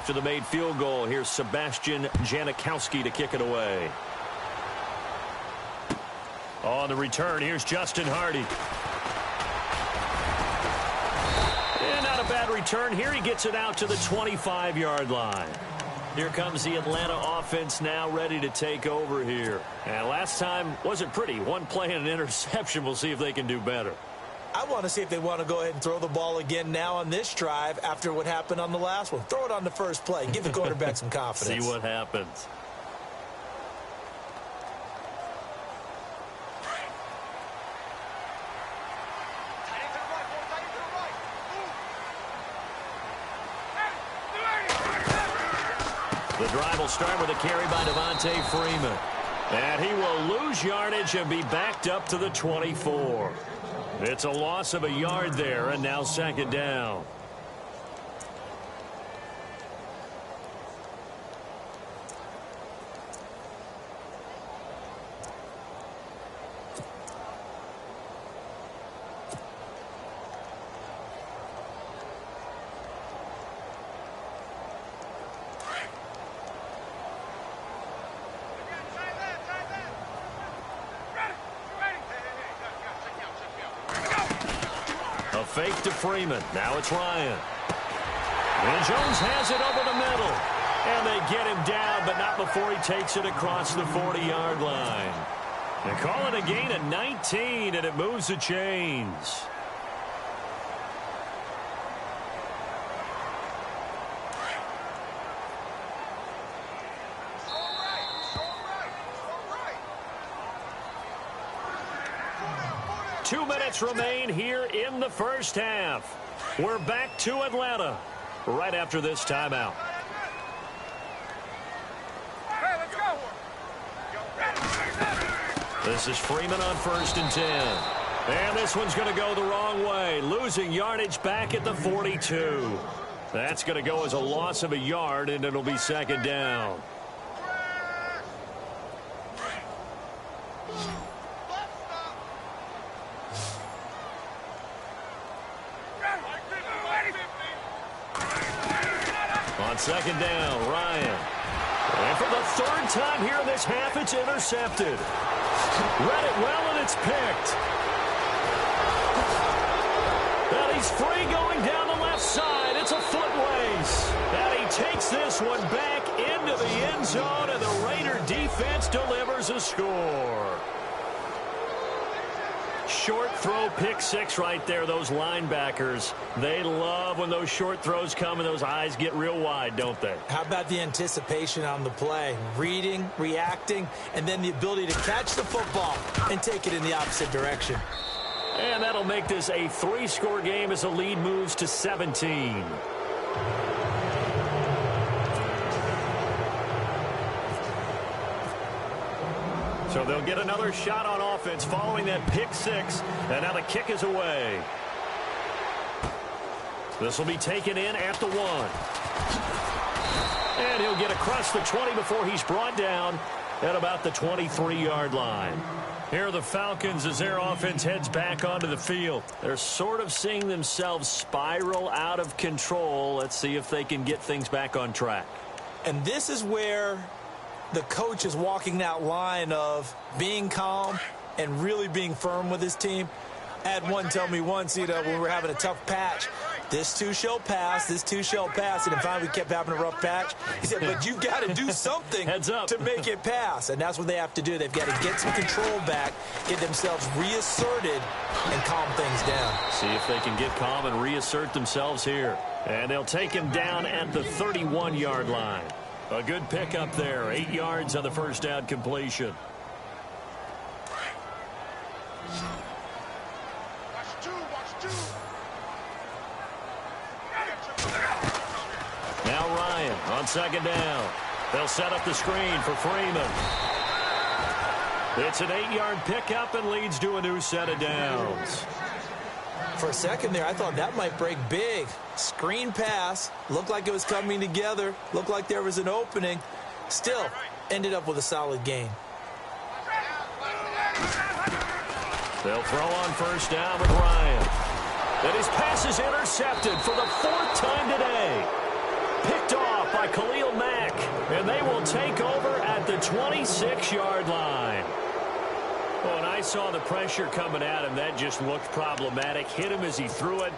after the made field goal. Here's Sebastian Janikowski to kick it away. On the return, here's Justin Hardy. And not a bad return here. He gets it out to the 25-yard line. Here comes the Atlanta offense now ready to take over here. And last time wasn't pretty. One play and an interception. We'll see if they can do better. I want to see if they want to go ahead and throw the ball again now on this drive after what happened on the last one. Throw it on the first play. Give the quarterback some confidence. See what happens. The drive will start with a carry by Devontae Freeman. And he will lose yardage and be backed up to the 24. It's a loss of a yard there, and now second down. Fake to Freeman. Now it's Ryan. And Jones has it over the middle. And they get him down, but not before he takes it across the 40-yard line. They call it a gain of 19, and it moves the chains. Remain here in the first half. We're back to Atlanta right after this timeout. Hey, let's go. This is Freeman on 1st and 10. And this one's going to go the wrong way, losing yardage back at the 42. That's going to go as a loss of a yard, and it'll be second down. Second down, Ryan. And for the third time here in this half, it's intercepted. Read it well, and it's picked. And he's free going down the left side. It's a foot race. And he takes this one back into the end zone, and the Raider defense delivers a score. Short throw, pick six right there. Those linebackers, they love when those short throws come and those eyes get real wide, don't they? How about the anticipation on the play? Reading, reacting, and then the ability to catch the football and take it in the opposite direction. And that'll make this a 3-score game as the lead moves to 17. So they'll get another shot on offense following that pick six. And now the kick is away. This will be taken in at the 1. And he'll get across the 20 before he's brought down at about the 23-yard line. Here are the Falcons as their offense heads back onto the field. They're sort of seeing themselves spiral out of control. Let's see if they can get things back on track. And this is where the coach is walking that line of being calm and really being firm with his team. I had one tell me once, when we were having a tough patch, this too shall pass, this too shall pass. And finally we kept having a rough patch. He said, but you've got to do something to make it pass. And that's what they have to do. They've got to get some control back, get themselves reasserted, and calm things down. See if they can get calm and reassert themselves here. And they'll take him down at the 31-yard line. A good pickup there. 8 yards on the first down completion. Now Ryan on second down. They'll set up the screen for Freeman. It's an 8-yard pickup and leads to a new set of downs. For a second there, I thought that might break big. Screen pass. Looked like it was coming together. Looked like there was an opening. Still, ended up with a solid gain. They'll throw on first down with Ryan. And his pass is intercepted for the 4th time today. Picked off by Khalil Mack. And they will take over at the 26-yard line. Oh, and I saw the pressure coming at him. That just looked problematic. Hit him as he threw it,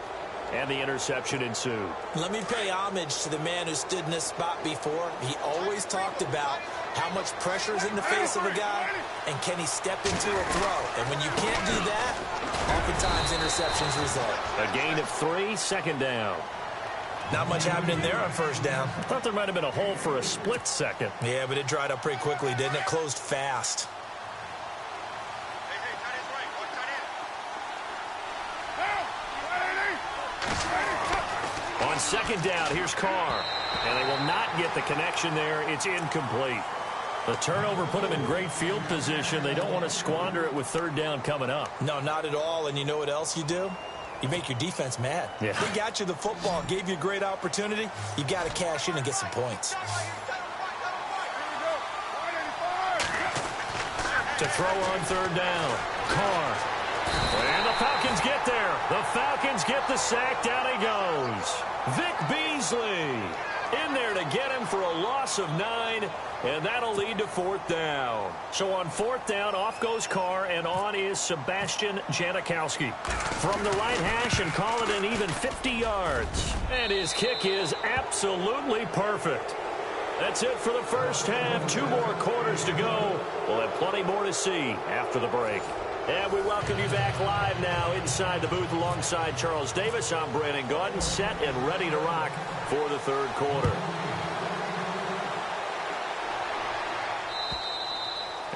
and the interception ensued. Let me pay homage to the man who stood in this spot before. He always talked about how much pressure is in the face of a guy, and can he step into a throw. And when you can't do that, oftentimes interceptions result. A gain of 3, second down. Not much happening there on first down. I thought there might have been a hole for a split second. Yeah, but it dried up pretty quickly, didn't it? Closed fast. On second down, here's Carr. And they will not get the connection there. It's incomplete. The turnover put them in great field position. They don't want to squander it with third down coming up. No, not at all. And you know what else you do? You make your defense mad. Yeah. They got you the football, gave you a great opportunity. You got to cash in and get some points. To throw on third down. Carr. And the Falcons get there. The Falcons get the sack. Down he goes. Vic Beasley in there to get him for a loss of 9, and that'll lead to fourth down. So on fourth down, off goes Carr, and on is Sebastian Janikowski. From the right hash and call it an even 50 yards. And his kick is absolutely perfect. That's it for the first half. 2 more quarters to go. We'll have plenty more to see after the break. And we welcome you back live now inside the booth alongside Charles Davis. I'm Brandon Gaudin, set and ready to rock for the third quarter.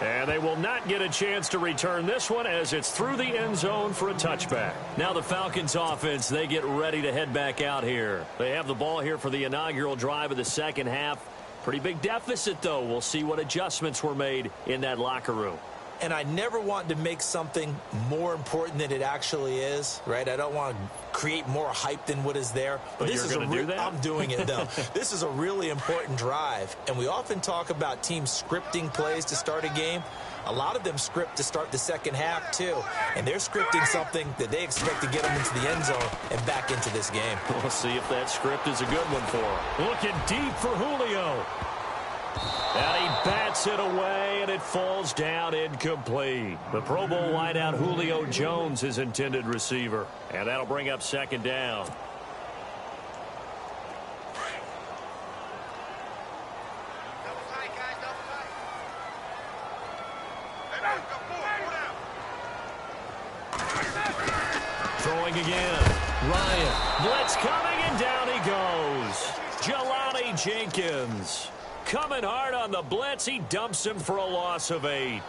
And they will not get a chance to return this one as it's through the end zone for a touchback. Now the Falcons offense, they get ready to head back out here. They have the ball here for the inaugural drive of the second half. Pretty big deficit, though. We'll see what adjustments were made in that locker room. And I never want to make something more important than it actually is, right? I don't want to create more hype than what is there. But this you're going to do that? I'm doing it, though. This is a really important drive. And we often talk about teams scripting plays to start a game. A lot of them script to start the second half, too. And they're scripting something that they expect to get them into the end zone and back into this game. We'll see if that script is a good one for them. Looking deep for Julio. And he bats it away, and it falls down incomplete. The Pro Bowl wideout Julio Jones, his intended receiver. And that'll bring up second down. Throwing again. Ryan. Blitz coming, and down he goes. Jelani Jenkins. Coming hard on the blitz. He dumps him for a loss of 8.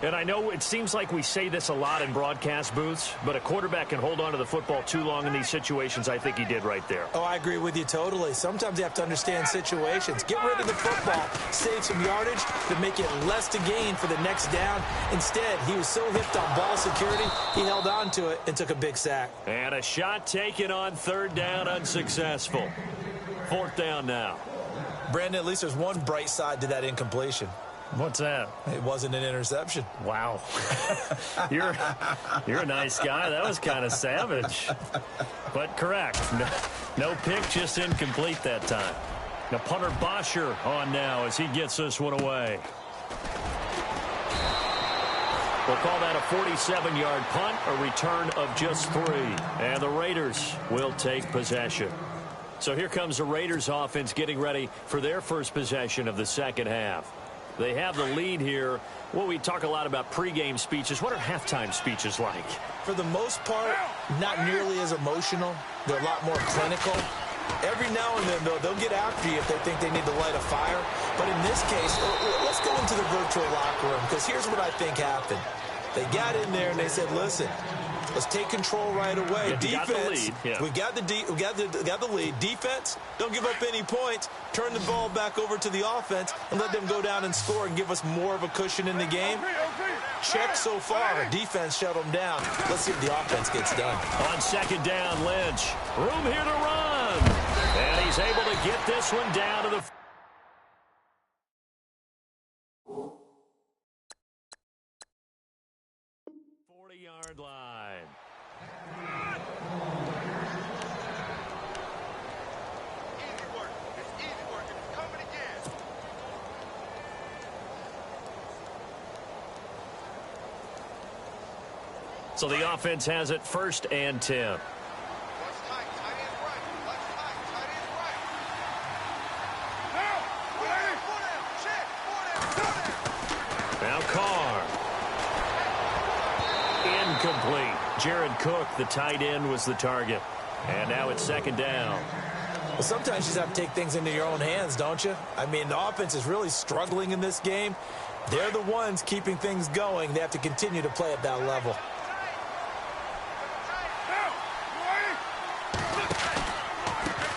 And I know it seems like we say this a lot in broadcast booths, but a quarterback can hold on to the football too long in these situations. I think he did right there. Oh, I agree with you totally. Sometimes you have to understand situations. Get rid of the football. Save some yardage to make it less to gain for the next down. Instead, he was so hipped on ball security, he held on to it and took a big sack. And a shot taken on third down, unsuccessful. Fourth down now. Brandon, at least there's one bright side to that incompletion. What's that? It wasn't an interception. Wow. You're a nice guy. That was kind of savage. But correct. No pick, just incomplete that time. Now punter Bosher on now as he gets this one away. We'll call that a 47-yard punt, a return of just 3. And the Raiders will take possession. So here comes the Raiders offense getting ready for their first possession of the second half. They have the lead here. Well, we talk a lot about pregame speeches. What are halftime speeches like? For the most part, not nearly as emotional. They're a lot more clinical. Every now and then, though, they'll get after you if they think they need to light a fire. But in this case, let's go into the virtual locker room, because here's what I think happened. They got in there and they said, listen, let's take control right away. Defense, we got the lead. Defense, don't give up any points. Turn the ball back over to the offense and let them go down and score and give us more of a cushion in the game. Check so far. Defense shut them down. Let's see if the offense gets done. On second down, Lynch. Room here to run. And he's able to get this one down to the 40-yard line. So the offense has it 1st and 10. Now Carr. Incomplete. Jared Cook, the tight end, was the target. And now it's 2nd down. Well, sometimes you just have to take things into your own hands, don't you? I mean, the offense is really struggling in this game. They're the ones keeping things going. They have to continue to play at that level.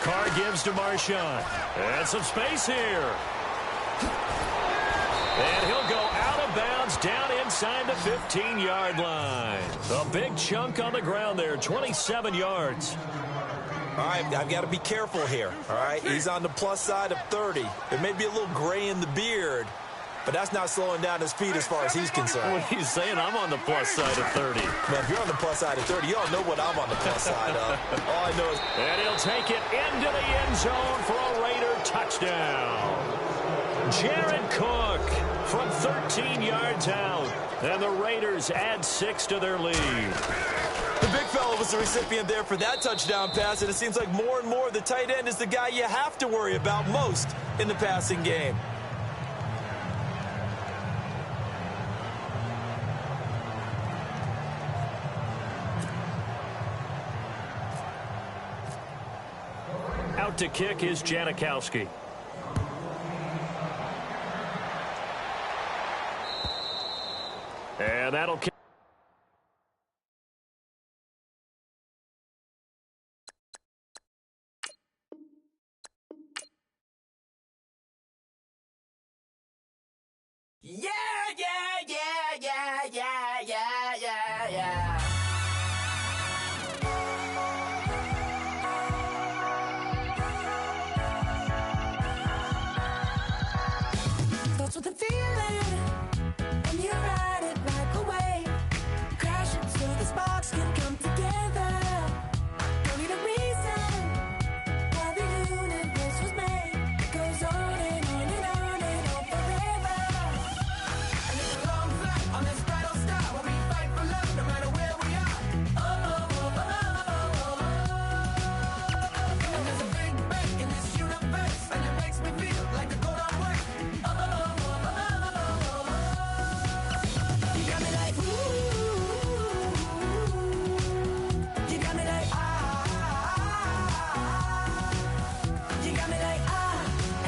Carr gives to Marshawn. And some space here. And he'll go out of bounds down inside the 15-yard line. A big chunk on the ground there, 27 yards. All right, I've got to be careful here, all right? He's on the plus side of 30. There may be a little gray in the beard, but that's not slowing down his speed as far as he's concerned. What are you saying? I'm on the plus side of 30. Well, if you're on the plus side of 30, you all know what I'm on the plus side of. All I know is... And he'll take it into the end zone for a Raider touchdown. Jared Cook from 13 yards out. And the Raiders add 6 to their lead. The big fella was the recipient there for that touchdown pass, and it seems like more and more the tight end is the guy you have to worry about most in the passing game. Out to kick is Janikowski. And that'll kick. Yeah, yeah, yeah, yeah, yeah, yeah, yeah, yeah. Starts with a feeling, and you ride it right away. Crashing so the sparks can come together. Don't need a reason why the universe was made. It goes on and on and on and on forever. And it's a long flight on this battle star where we fight for love no matter where we are. Oh, oh, oh, oh, oh. And there's a big bang in this universe, and it makes me feel like the go don't work. Oh, oh, oh, oh, oh, oh. You got me like, ooh. You got me like, you got me like,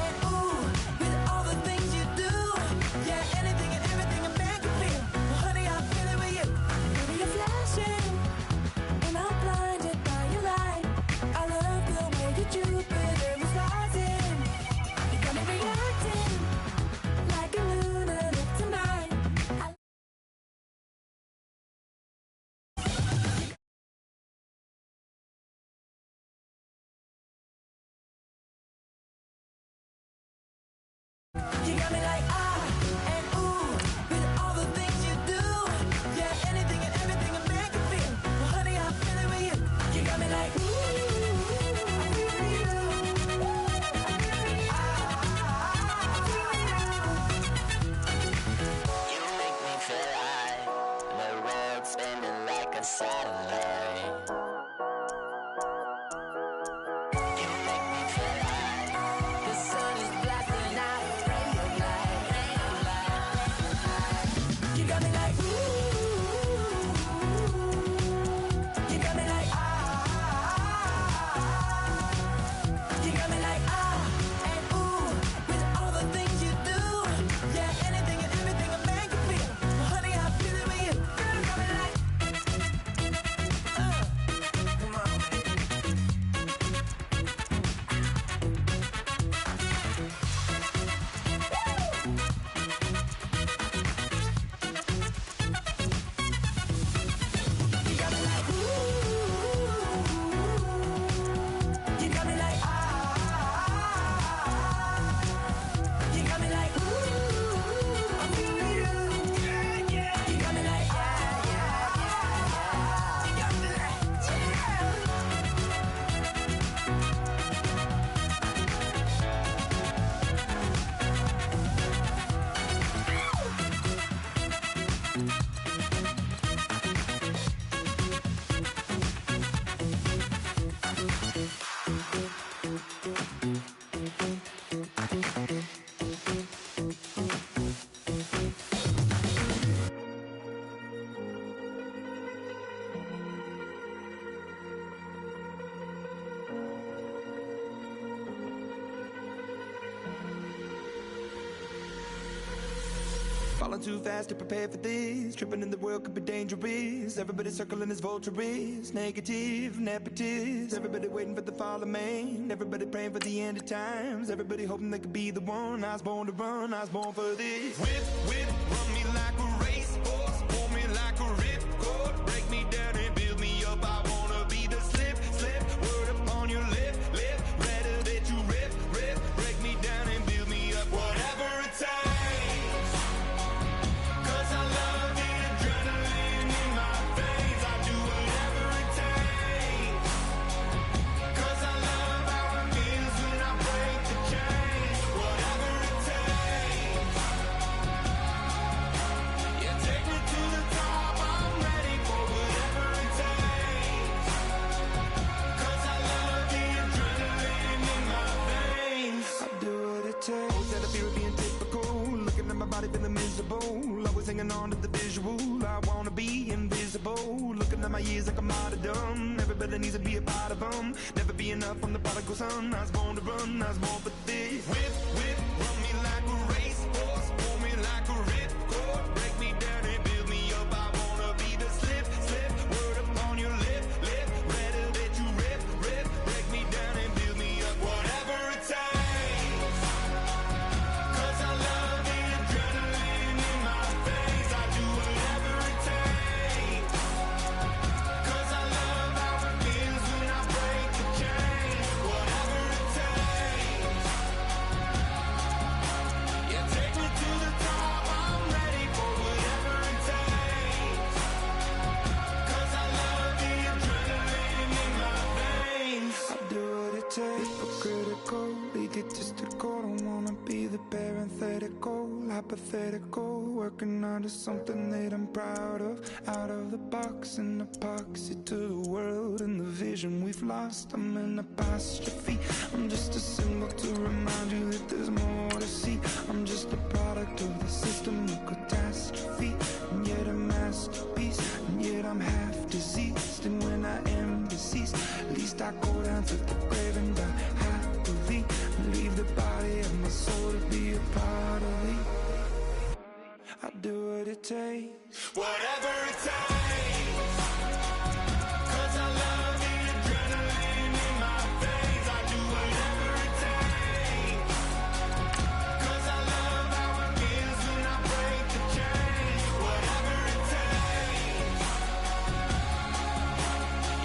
and ooh, with all the things you do. Yeah, anything and everything a man can feel. Well, honey, I feel it with you. Baby, you're flashing, and I'm blinded by your light. I love the way that Jupiter is rising. You got me reacting like a lunatic tonight. You got me like, and ooh, with all the things you do. Yeah, anything and everything a man can feel. Well, honey, I feel it with you. You got me like, ooh, I really do. You make me feel like the world's spinning like a satellite. You make me feel like The sun is blasting out its ray of light, ray of light. You got me like, ooh. You got me like, You got me like, and ooh, with all the things you do. Yeah, anything and everything a man can feel. Well, honey, I feel it with you. Girl, you got me like, come on, going too fast to prepare for this. Tripping in the world could be dangerous. Everybody circling as vultures. Negative, nepotist. Everybody waiting for the fall of man. Everybody praying for the end of times. Everybody hoping they could be the one. I was born to run, I was born for this. Whip, whip, run me like a racehorse. Pull me like a ripcord. Break me down and build me up. I wanna be the slip, slip. Word upon your lip, lip. Rather that you rip, rip. Break me down and build me up. Whatever it takes. 'Cause I love the adrenaline in my veins. I do whatever it takes. 'Cause I love how it feels when I break the chains. Whatever it takes. Yeah, take me to the top. I'm ready for whatever it takes. 'Cause I love the adrenaline in my veins. I do what it takes. Always had a fear of being typical. Looking at my body feeling miserable. Always hanging on to the visual. I wanna be invisible. Looking at my years like a martyrdom. Everybody needs to be a part of them. Never be enough from the prodigal son. I was born to run, I was born for this. Whip, whip, run me like a racehorse. Pull me like a ripcord. Break me down and build me up. I wanna be the slip, slip. Word upon your lip, lip. Rather that you rip, rip. Break me down and build me up. Whatever it takes. 'Cause I love the adrenaline in my veins. I do whatever it takes. 'Cause I love how it feels when I break the chains. Whatever it takes. Yeah, take me to the top. I'm ready for whatever it takes. 'Cause I love the adrenaline in my veins. I do what it takes. Critical, egotistical. Don't wanna be the parenthetical, hypothetical. Working onto something that I'm proud of. Out of the box, an epoxy to the world and the vision we've lost. I'm an apostrophe. I'm just a symbol to remind you that there's more to see. I'm just a product of the system of catastrophe, and yet a masterpiece, and yet I'm half diseased. And when I am deceased, at least I go down to the grave and die happily, and leave the body of my soul to be a part of me. I do what it takes. Whatever it takes. 'Cause I love the adrenaline in my veins. I do whatever it takes. 'Cause I love how it feels when I break the chains. Whatever it takes.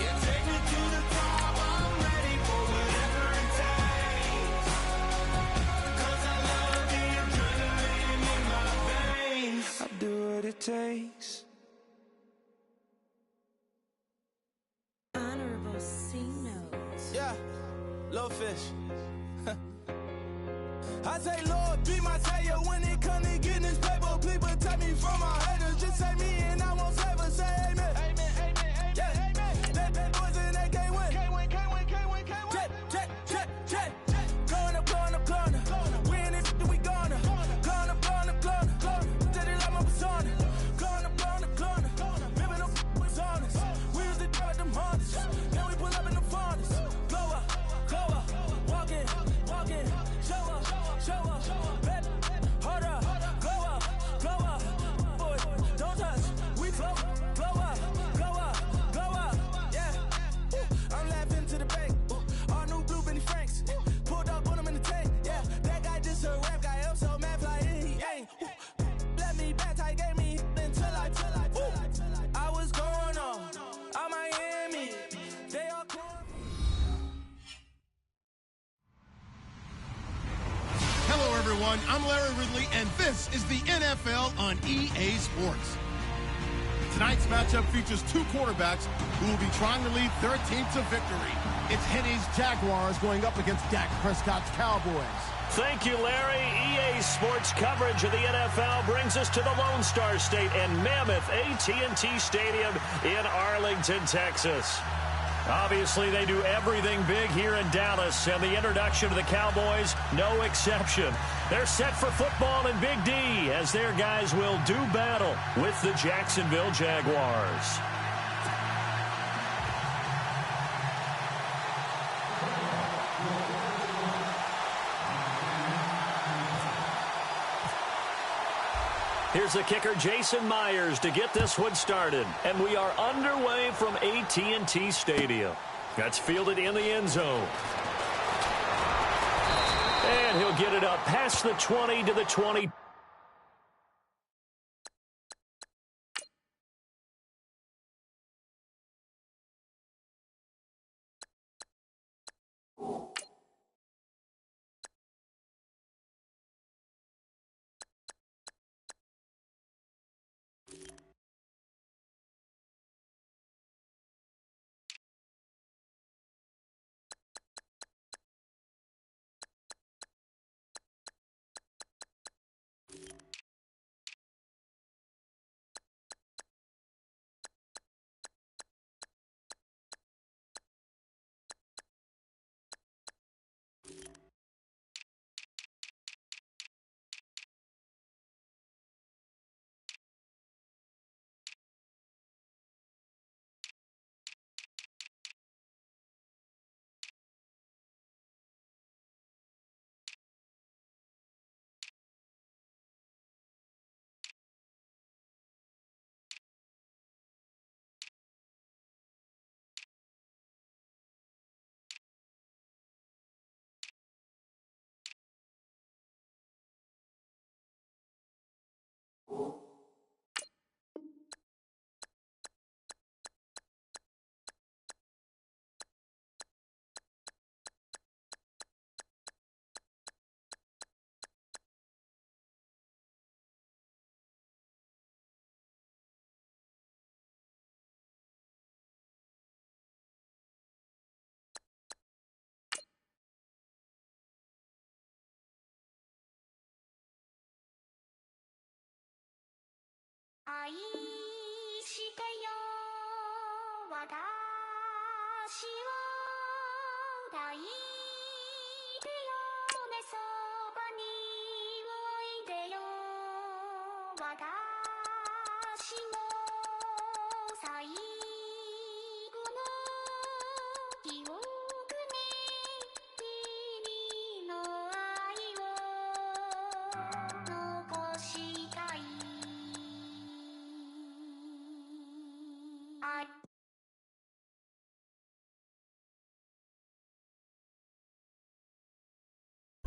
Yeah, take me to the top. I'm ready for whatever it takes. 'Cause I love the adrenaline in my veins. I do what it takes. Honorable C notes. Yeah, low fish. I say, Lord, be my savior when it come to getting this paper. Please protect me from my haters. Just say me and I won't save us. Say amen. Amen, amen, amen, yeah. Amen. That boys and they can't win. Can't win, can't win, can't win, can't win. Check, check, check, check. Going up, going up, going up. We in this, we gonna. Going up, going up, going up. Tell it like my persona. Going up, going up, going up. Remember them was honest. We was the drug them hunters. Then we pull up in the furnace. Blow up, walk in, show up, baby, hold up, glow up, boy, don't touch, we float, blow up, yeah. I'm laughing to the bank, all new blue Benny Franks, pulled up on him in the tank, yeah. That guy just a rap guy, I'm so mad fly, he ain't. Let me back, tight gave me until I was going on Miami, they all call. Hello, everyone. I'm Larry Ridley, and this is the NFL on EA Sports. Tonight's matchup features two quarterbacks who will be trying to lead their team to victory. It's Henny's Jaguars going up against Dak Prescott's Cowboys. Thank you, Larry. EA Sports coverage of the NFL brings us to the Lone Star State and Mammoth AT&T Stadium in Arlington, Texas. Obviously, they do everything big here in Dallas, and the introduction of the Cowboys, no exception. They're set for football in Big D as their guys will do battle with the Jacksonville Jaguars. here's the kicker, Jason Myers, to get this one started. And we are underway from AT&T Stadium. That's fielded in the end zone. And he'll get it up past the 20 to the 20.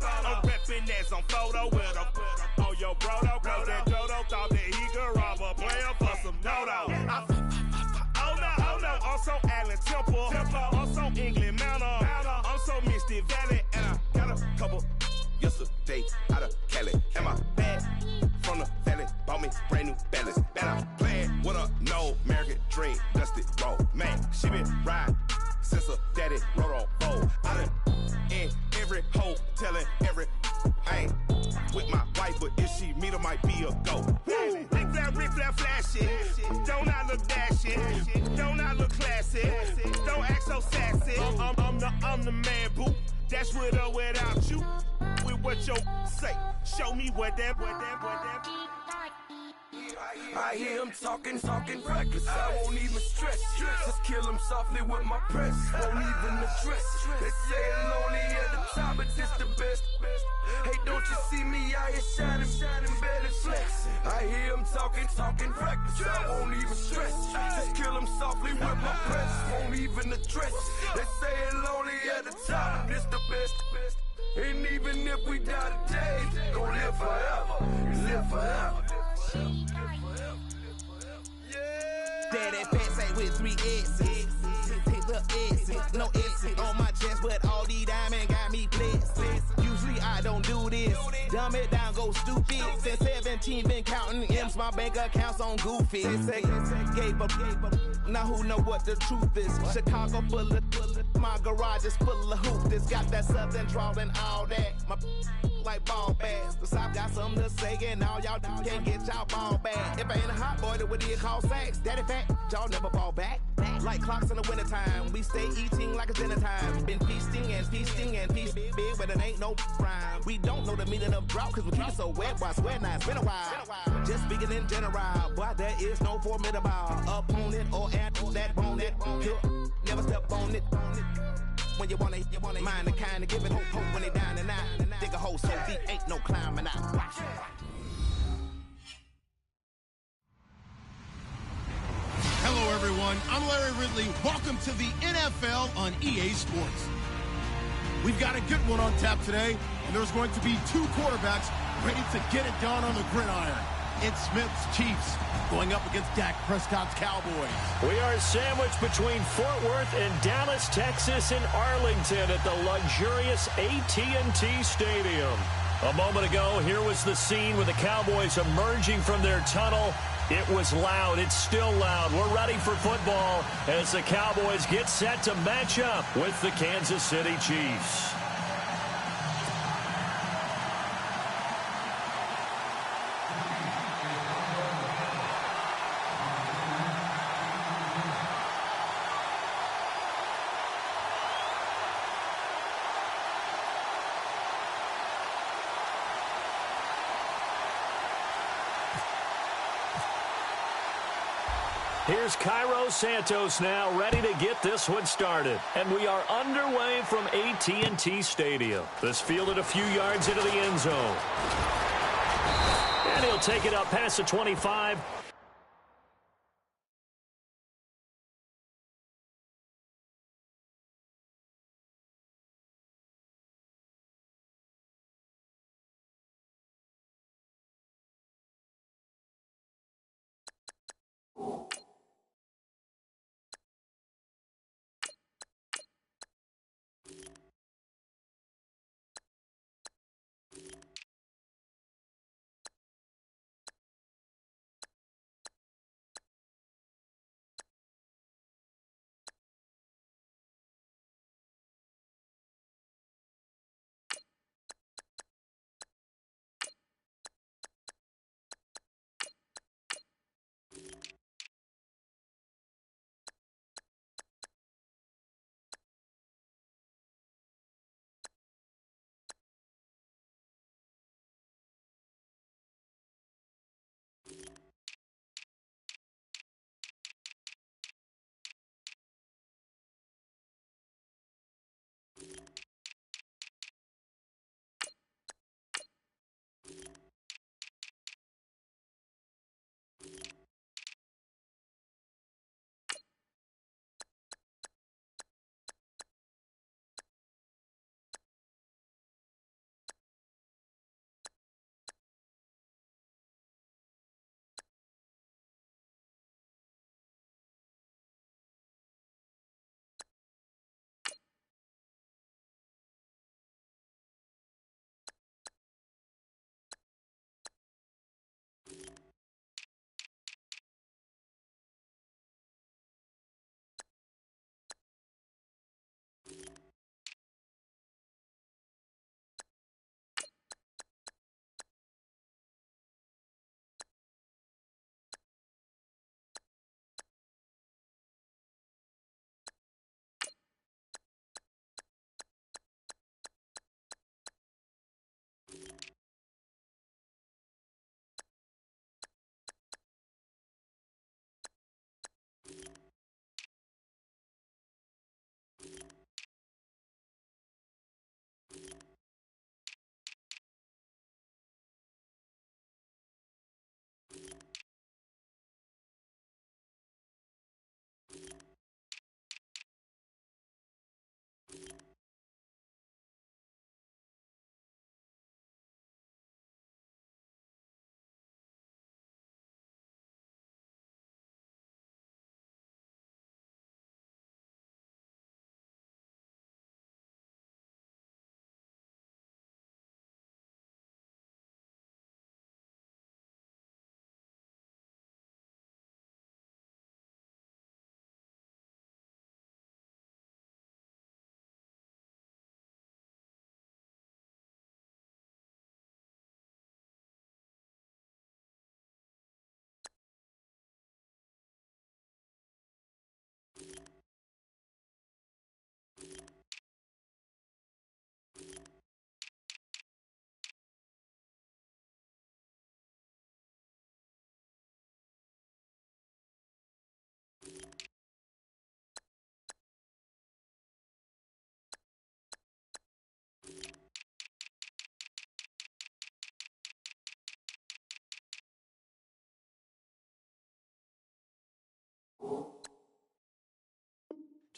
I'm reppin' as on photo with a on your brodo, cause that Jodo thought that he could rob a player for some dodo. Oh no, also Allen Temple, also England Manor, also Misty Valley, and I got a couple yesterday out of Cali. And my bag from the valley bought me brand new balance. And I'm playing with a no American dream, dusty road. Man, she been riding since her daddy rode on bold. I done in every hole, telling every I ain't with my wife, but if she meet her, might be a go. Rick flat flashing, don't I look dashing, don't I look classy, don't act so sassy. I'm the man, boo. That's with or without you. With what you say, show me what that. I hear him talking reckless. I won't even stress. Just kill him softly with my press. Won't even address. They say it lonely at the top, but this the best. Hey, don't you see me out here shining, belly flex? I hear him talking reckless. I won't even stress. Just kill him softly with my press. Won't even address. They say it lonely at the top, but this the best. And even if we die today, gon' live forever. Live forever. Daddy pants say with 3 S's. Pick the S's, no S's on my chest, but all these diamonds got me blessed. Usually I don't do this. Dumb it down, go stupid. Since 17 been counting M's, my bank account's on goofy. Gave up. Now who know what the truth is? Chicago full of my garage is full of hoops. This got that southern drawl and all that. My like ball bags. The South got something to say, and all y'all can't get y'all ball back. If I ain't a hot boy, then what do you call sex? Daddy fat, y'all never ball back. Like clocks in the wintertime, we stay eating like it's dinner time. Been feasting and feasting big, but it ain't no rhyme. We don't know the meaning of drought, cause we keep it so wet. Why swear now, it's been a while. Just speaking in general, boy, there is no formidable opponent or at that bone. You'll never step on it. When you wanna mind the kind of give it hope when they down and out. Dig a hole so deep, ain't no climbing out. everyone. I'm Larry Ridley. Welcome to the NFL on EA Sports. We've got a good one on tap today, and there's going to be two quarterbacks ready to get it done on the gridiron. It's Smith's Chiefs going up against Dak Prescott's Cowboys. We are sandwiched between Fort Worth and Dallas, Texas, and Arlington at the luxurious AT&T Stadium. A moment ago, here was the scene with the Cowboys emerging from their tunnel. It was loud. It's still loud. We're ready for football as the Cowboys get set to match up with the Kansas City Chiefs. Here's Cairo Santos now, ready to get this one started. And we are underway from AT&T Stadium. This fielded a few yards into the end zone. And he'll take it up past the 25.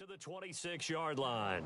to the 26-yard line.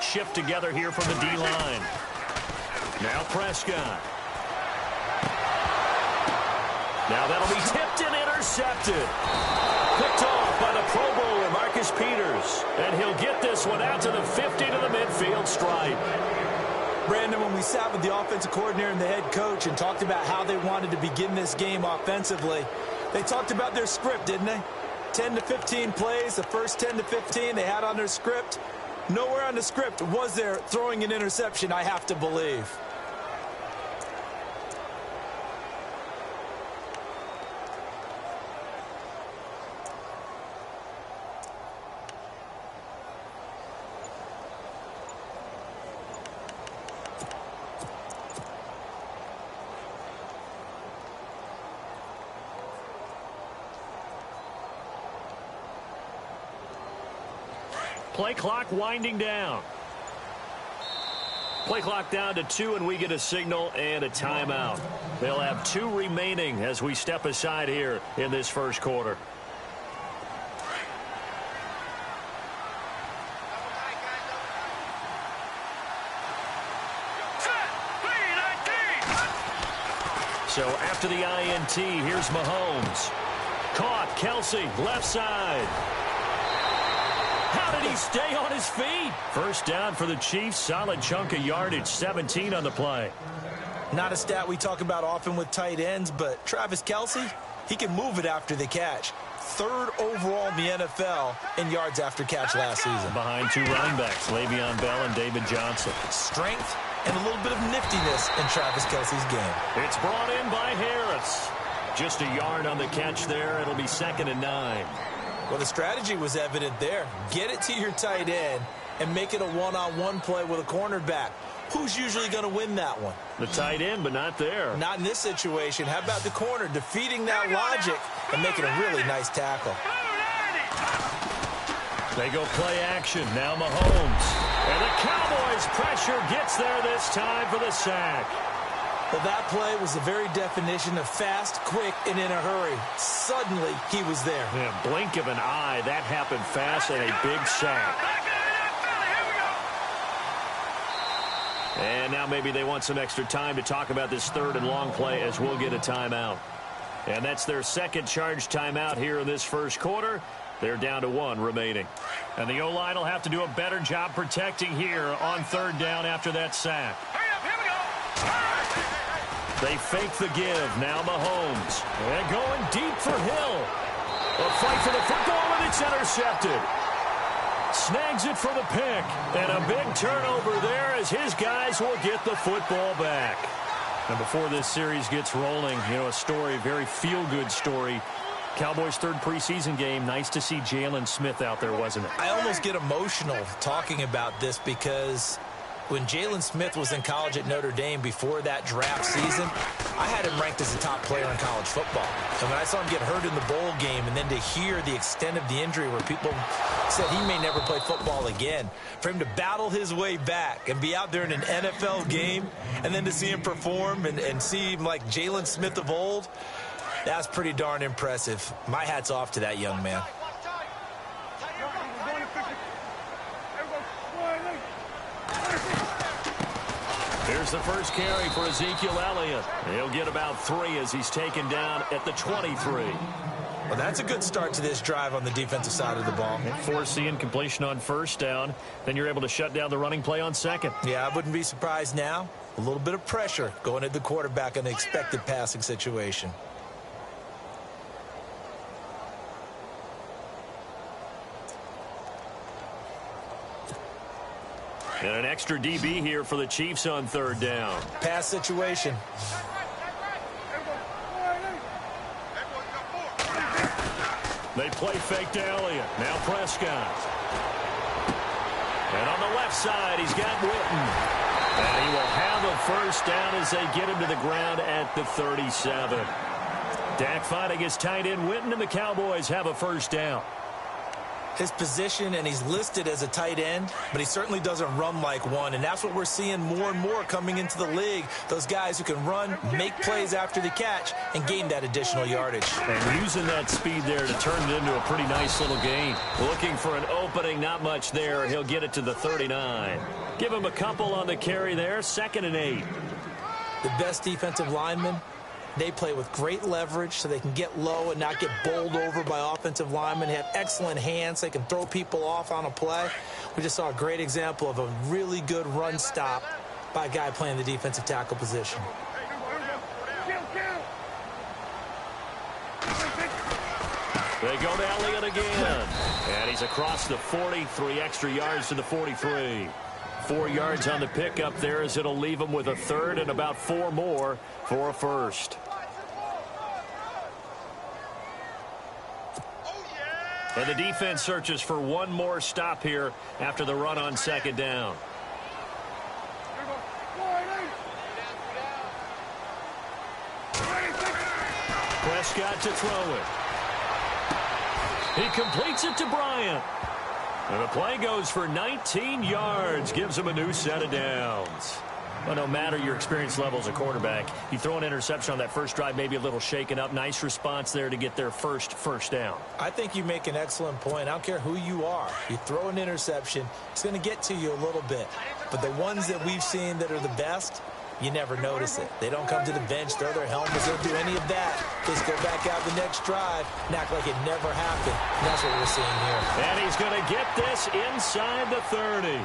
Shift together here from the D-line. Now Prescott. Now that'll be tipped and intercepted. Picked off by the Pro Bowler, Marcus Peters. And he'll get this one out to the 50 to the midfield stripe. Brandon, when we sat with the offensive coordinator and the head coach and talked about how they wanted to begin this game offensively, they talked about their script, didn't they? 10 to 15 plays, the first 10 to 15 they had on their script. Nowhere on the script was there throwing an interception, I have to believe. Play clock winding down. Play clock down to 2, and we get a signal and a timeout. They'll have 2 remaining as we step aside here in this first quarter. So after the INT, here's Mahomes. Caught, Kelsey, left side. How did he stay on his feet? First down for the Chiefs. Solid chunk of yardage, 17 on the play. Not a stat we talk about often with tight ends, but Travis Kelsey, he can move it after the catch. 3rd overall in the NFL in yards after catch last season. Behind 2 running backs, Le'Veon Bell and David Johnson. Strength and a little bit of niftiness in Travis Kelsey's game. It's brought in by Harris. Just a yard on the catch there. It'll be 2nd and 9. Well, the strategy was evident there. Get it to your tight end and make it a one-on-one play with a cornerback. Who's usually going to win that one? The tight end, but not there. Not in this situation. How about the corner defeating that logic and making a really nice tackle? They go play action. Now Mahomes. And the Cowboys' pressure gets there this time for the sack. Well, that play was the very definition of fast, quick, and in a hurry. Suddenly, he was there. Yeah, blink of an eye. That happened fast and a big sack. And now maybe they want some extra time to talk about this 3rd and long play as we'll get a timeout. And that's their second charge timeout here in this first quarter. They're down to 1 remaining. And the O-line will have to do a better job protecting here on 3rd down after that sack. They fake the give. Now Mahomes. And going deep for Hill. A fight for the football, and it's intercepted. Snags it for the pick. And a big turnover there as his guys will get the football back. And before this series gets rolling, a story, very feel-good story. Cowboys' 3rd preseason game. Nice to see Jalen Smith out there, wasn't it? I almost get emotional talking about this because when Jalen Smith was in college at Notre Dame before that draft season, I had him ranked as a top player in college football. And when I saw him get hurt in the bowl game and then to hear the extent of the injury where people said he may never play football again, for him to battle his way back and be out there in an NFL game and then to see him perform and see him like Jalen Smith of old, that's pretty darn impressive. My hat's off to that young man. Here's the first carry for Ezekiel Elliott. He'll get about 3 as he's taken down at the 23. Well, that's a good start to this drive on the defensive side of the ball. Force the incompletion on 1st down. Then you're able to shut down the running play on 2nd. Yeah, I wouldn't be surprised now. A little bit of pressure going at the quarterback in an expected passing situation. And an extra DB here for the Chiefs on third down. Pass situation. They play fake to Elliott. Now Prescott. And on the left side, he's got Witten. And he will have a first down as they get him to the ground at the 37. Dak finding his tight end Witten, and the Cowboys have a first down. His position, and he's listed as a tight end, but he certainly doesn't run like one, and that's what we're seeing more and more coming into the league. Those guys who can run, make plays after the catch, and gain that additional yardage. And using that speed there to turn it into a pretty nice little gain. Looking for an opening, not much there. He'll get it to the 39. Give him a couple on the carry there, 2nd and 8. The best defensive linemen, they play with great leverage so they can get low and not get bowled over by offensive linemen. They have excellent hands. They can throw people off on a play. We just saw a great example of a really good run stop by a guy playing the defensive tackle position. They go to Elliott again. And he's across the 40, 3 extra yards to the 43. 4 yards on the pickup there as it'll leave him with a third and about 4 more for a first. And the defense searches for one more stop here after the run on 2nd down. Prescott to throw it. He completes it to Bryant. And the play goes for 19 yards, gives him a new set of downs. But no matter your experience level as a quarterback, you throw an interception on that first drive, maybe a little shaken up. Nice response there to get their first down. I think you make an excellent point. I don't care who you are. You throw an interception, it's going to get to you a little bit. But the ones that we've seen that are the best, you never notice it. They don't come to the bench, throw their helmets, they don't do any of that. Just go back out the next drive and act like it never happened. And that's what we're seeing here. And he's going to get this inside the 30.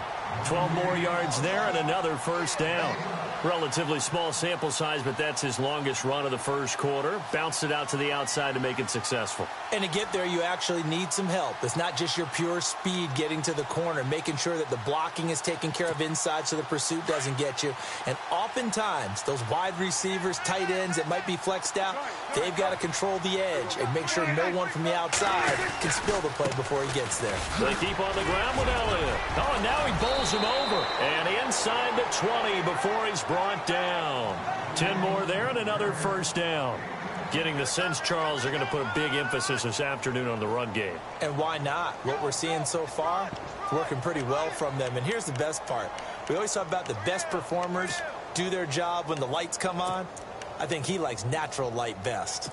12 more yards there and another first down. Relatively small sample size, but that's his longest run of the first quarter. Bounced it out to the outside to make it successful. And to get there, you actually need some help. It's not just your pure speed getting to the corner, making sure that the blocking is taken care of inside so the pursuit doesn't get you. And oftentimes, those wide receivers, tight ends that might be flexed out, they've got to control the edge and make sure no one from the outside can spill the play before he gets there. They keep on the ground with Elliott. Oh, and now he bowls him over. And inside the 20 before he's brought down. 10 more there and another first down. Getting the sense, Charles, are going to put a big emphasis this afternoon on the run game. And why not? What we're seeing so far, working pretty well from them. And here's the best part. We always talk about the best performers do their job when the lights come on. I think he likes natural light best.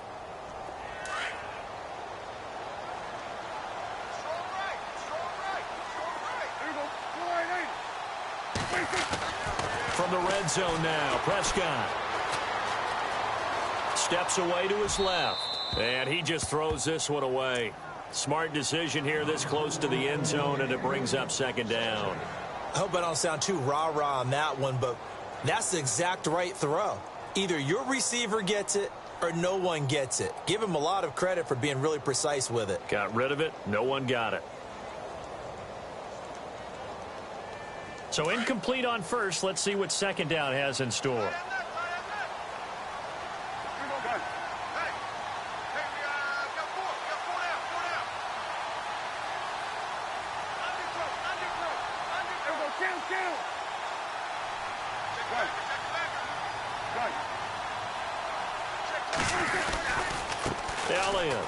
From the red zone now, Prescott steps away to his left, and he just throws this one away. Smart decision here this close to the end zone, and it brings up 2nd down. I hope I don't sound too rah-rah on that one, but that's the exact right throw. Either your receiver gets it or no one gets it. Give him a lot of credit for being really precise with it. Got rid of it. No one got it. So incomplete on first. Let's see what 2nd down has in store. Elliott.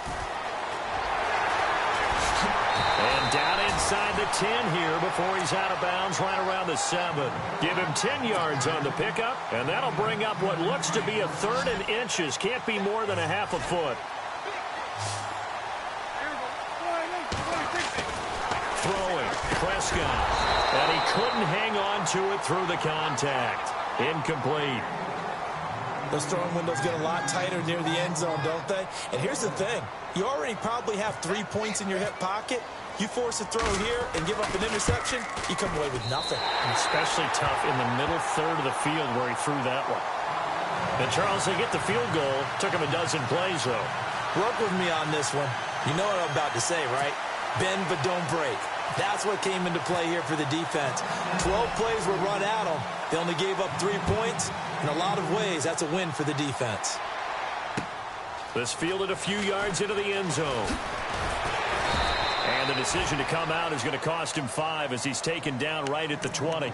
And down inside the 10 here before he's out of bounds right around the 7. Give him 10 yards on the pickup, and that'll bring up what looks to be a 3rd and inches. Can't be more than a half a foot. Throwing, Prescott. And he couldn't hang on to it through the contact. Incomplete. Those throwing windows get a lot tighter near the end zone, don't they? And here's the thing. You already probably have 3 points in your hip pocket. You force a throw here and give up an interception, you come away with nothing. And especially tough in the middle third of the field where he threw that one. And Charles, they get the field goal. Took him a dozen plays, though. Work with me on this one. You know what I'm about to say, right? Bend but don't break. That's what came into play here for the defense. 12 plays were run at them. They only gave up 3 points. In a lot of ways, that's a win for the defense. This fielded a few yards into the end zone. And the decision to come out is going to cost him 5 as he's taken down right at the 20.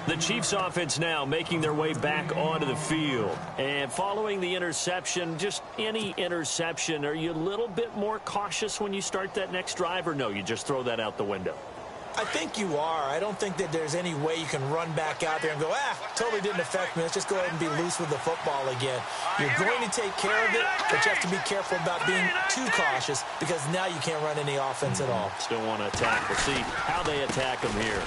The Chiefs offense now making their way back onto the field. And following the interception, just any interception, are you a little bit more cautious when you start that next drive, or no, you just throw that out the window? I think you are. I don't think that there's any way you can run back out there and go, totally didn't affect me. Let's just go ahead and be loose with the football again. You're going to take care of it, but you have to be careful about being too cautious because now you can't run any offense at all. Still want to attack. We'll see how they attack him here.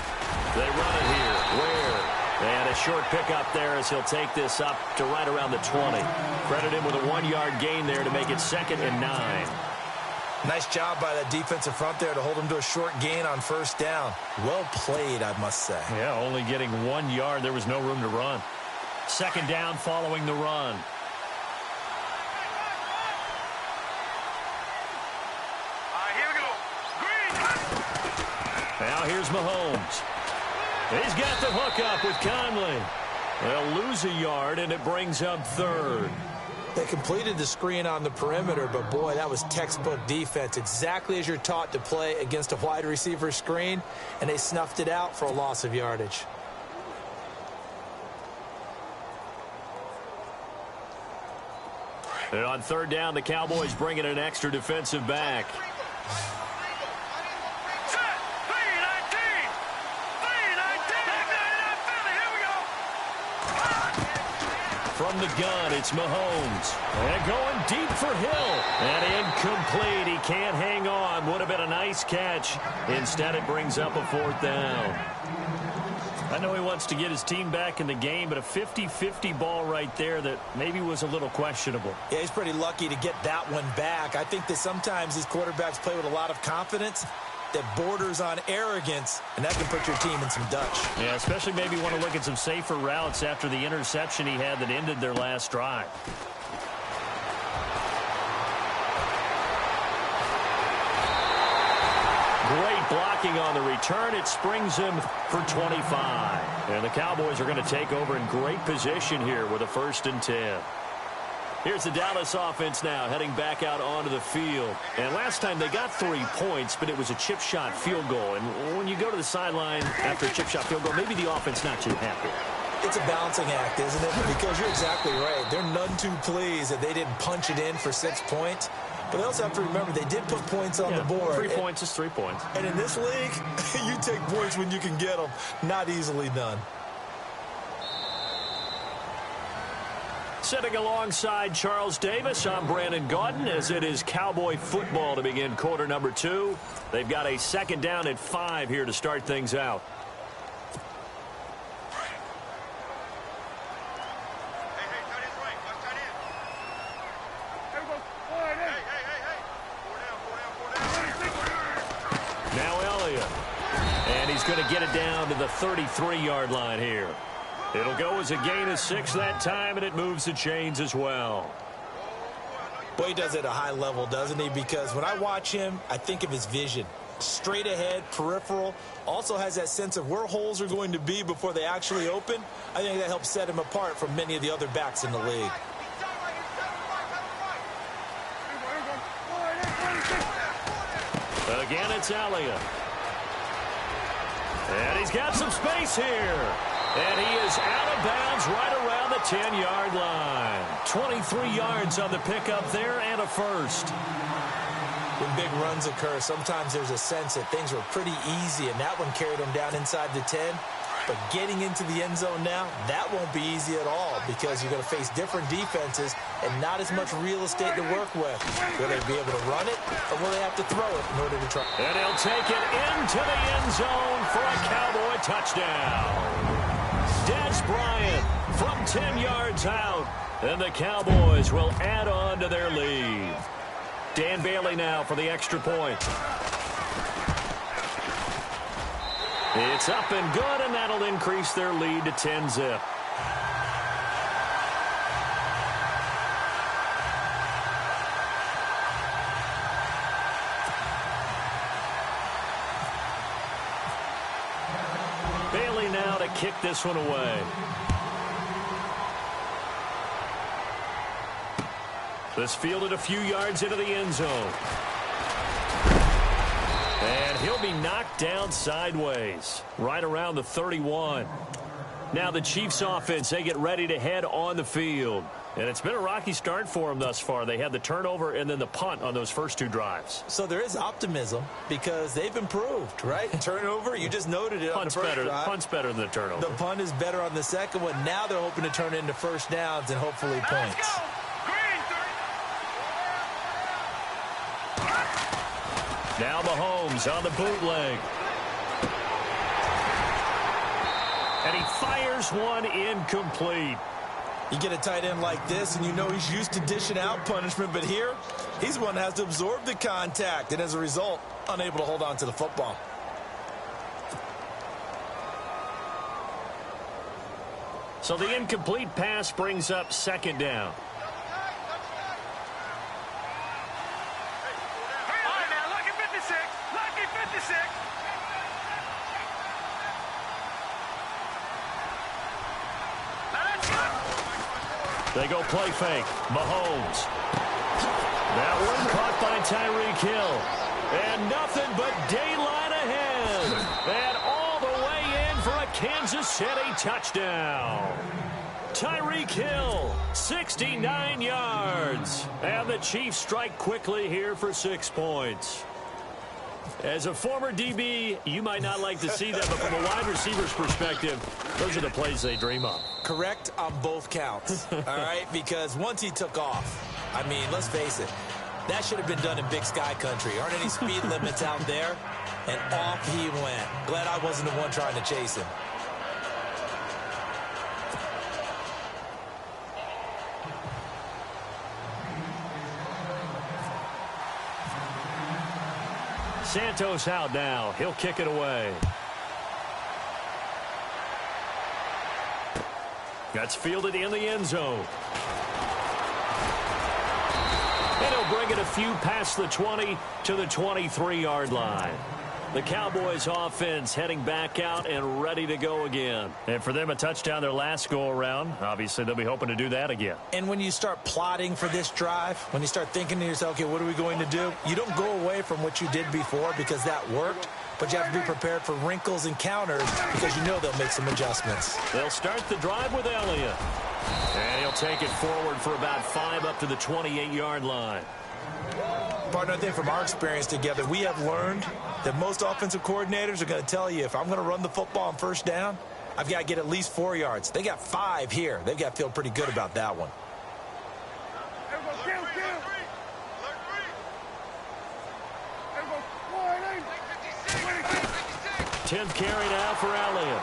They run it here. Where? And a short pickup there as he'll take this up to right around the 20. Credit him with a 1-yard gain there to make it 2nd and 9. Nice job by that defensive front there to hold him to a short gain on 1st down. Well played, I must say. Yeah, only getting 1 yard. There was no room to run. 2nd down following the run. Here we go. Now here's Mahomes. He's got the hook up with Conley. They'll lose a yard, and it brings up 3rd. They completed the screen on the perimeter, but, boy, that was textbook defense, exactly as you're taught to play against a wide receiver screen, and they snuffed it out for a loss of yardage. And on 3rd down, the Cowboys bring in an extra defensive back. From the gun, it's Mahomes. And going deep for Hill. And incomplete. He can't hang on. Would have been a nice catch. Instead, it brings up a 4th down. I know he wants to get his team back in the game, but a 50-50 ball right there that maybe was a little questionable. Yeah, he's pretty lucky to get that one back. I think that sometimes these quarterbacks play with a lot of confidence that borders on arrogance, and that can put your team in some Dutch. Yeah, especially maybe want to look at some safer routes after the interception he had that ended their last drive. Great blocking on the return. It springs him for 25. And the Cowboys are going to take over in great position here with a 1st and 10. Here's the Dallas offense now heading back out onto the field. And last time they got 3 points, but it was a chip shot field goal. And when you go to the sideline after a chip shot field goal, maybe the offense not too happy. It's a balancing act, isn't it? Because you're exactly right. They're none too pleased that they didn't punch it in for 6 points. But they also have to remember they did put points on the board. 3 points is 3 points. And in this league, you take points when you can get them. Not easily done. Sitting alongside Charles Davis, I'm Brandon Gaudin as it is Cowboy football to begin quarter number 2. They've got a 2nd down at 5 here to start things out. Now Elliott. And he's going to get it down to the 33-yard line here. It'll go as a gain of 6 that time, and it moves the chains as well. Boy, he does it at a high level, doesn't he? Because when I watch him, I think of his vision. Straight ahead, peripheral. Also has that sense of where holes are going to be before they actually open. I think that helps set him apart from many of the other backs in the league. Again, it's Elliott. And he's got some space here. And he is out of bounds right around the 10-yard line. 23 yards on the pickup there and a 1st. When big runs occur, sometimes there's a sense that things were pretty easy, and that one carried him down inside the 10. But getting into the end zone now, that won't be easy at all because you're going to face different defenses and not as much real estate to work with. Will they be able to run it, or will they have to throw it in order to try? And he'll take it into the end zone for a Cowboy touchdown. Des Bryant from 10 yards out, and the Cowboys will add on to their lead. Dan Bailey now for the extra point. It's up and good, and that'll increase their lead to 10-zip. kick this one away. This fielded a few yards into the end zone. And he'll be knocked down sideways, right around the 31. Now the Chiefs offense, they get ready to head on the field. And it's been a rocky start for them thus far. They had the turnover and then the punt on those first two drives. So there is optimism because they've improved, right? Turnover, you just noted it on the first drive. Punt's better than the turnover. The punt is better on the second one. Now they're hoping to turn it into first downs and hopefully points. Now Mahomes on the bootleg. And he fires one incomplete. You get a tight end like this, and you know he's used to dishing out punishment, but here, he's the one that has to absorb the contact, and as a result, unable to hold on to the football. So the incomplete pass brings up second down. They go play fake. Mahomes. That one caught by Tyreek Hill. And nothing but daylight ahead. And all the way in for a Kansas City touchdown. Tyreek Hill, 69 yards. And the Chiefs strike quickly here for 6 points. As a former DB, you might not like to see that, but from a wide receiver's perspective, those are the plays they dream of. Correct on both counts, all right? Because once he took off, I mean, let's face it, that should have been done in Big Sky country. Aren't any speed limits out there? And off he went. Glad I wasn't the one trying to chase him. Santos out now. He'll kick it away. That's fielded in the end zone. And he'll bring it a few past the 20 to the 23-yard line. The Cowboys offense heading back out and ready to go again. And for them, a touchdown their last go-around. Obviously, they'll be hoping to do that again. And when you start plotting for this drive, when you start thinking to yourself, okay, what are we going to do? You don't go away from what you did before because that worked, but you have to be prepared for wrinkles and counters because you know they'll make some adjustments. They'll start the drive with Elliott. And he'll take it forward for about 5 up to the 28-yard line. Partner, I think from our experience together, we have learned that most offensive coordinators are going to tell you, if I'm going to run the football on first down, I've got to get at least 4 yards. They got 5 here. They've got to feel pretty good about that one. 10th carry now for Elliott.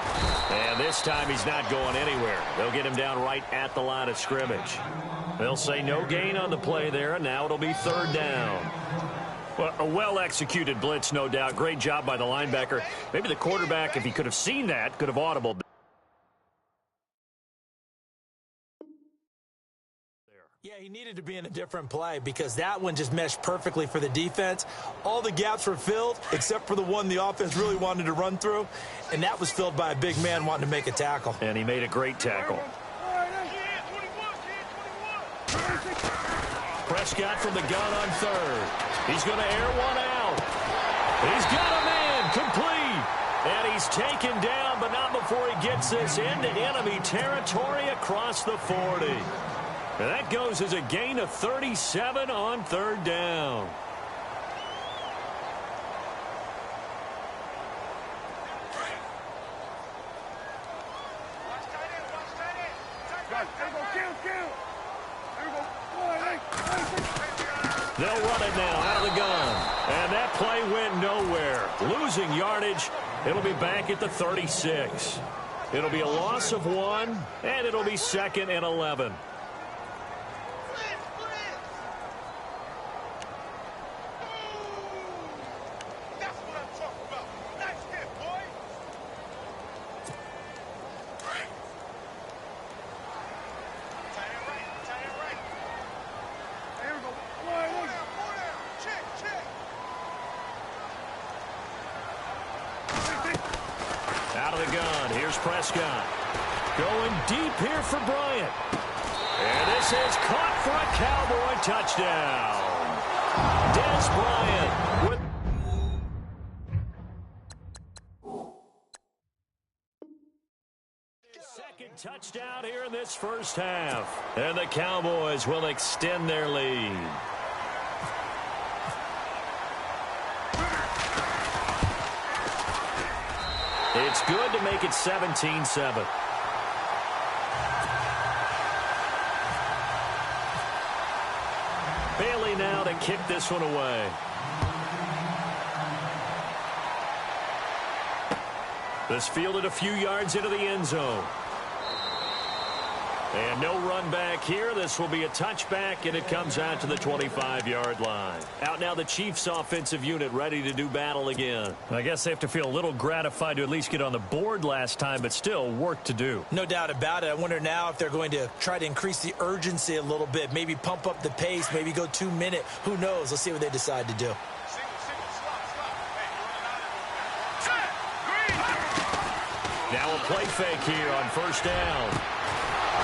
And this time he's not going anywhere. They'll get him down right at the line of scrimmage. They'll say no gain on the play there, and now it'll be third down. Well, a well-executed blitz, no doubt. Great job by the linebacker. Maybe the quarterback, if he could have seen that, could have audibled. Yeah, he needed to be in a different play because that one just meshed perfectly for the defense. All the gaps were filled except for the one the offense really wanted to run through, and that was filled by a big man wanting to make a tackle. And he made a great tackle. Prescott from the gun on third. He's going to air one out. He's got a man complete. And he's taken down, but not before he gets this into enemy territory across the 40. And that goes as a gain of 37 on third down. They'll run it now out of the gun. And that play went nowhere. Losing yardage. It'll be back at the 36. It'll be a loss of 1, and it'll be 2nd and 11. Out of the gun, here's Prescott. Going deep here for Bryant. And this is caught for a Cowboy touchdown. Dez Bryant with... Second touchdown here in this first half. And the Cowboys will extend their lead. It's good to make it 17-7. Bailey now to kick this one away. This fielded a few yards into the end zone. And no run back here. This will be a touchback, and it comes out to the 25-yard line. Out now the Chiefs' offensive unit ready to do battle again. I guess they have to feel a little gratified to at least get on the board last time, but still work to do. No doubt about it. I wonder now if they're going to try to increase the urgency a little bit, maybe pump up the pace, maybe go 2 minute. Who knows? Let's see what they decide to do. Now a play fake here on first down.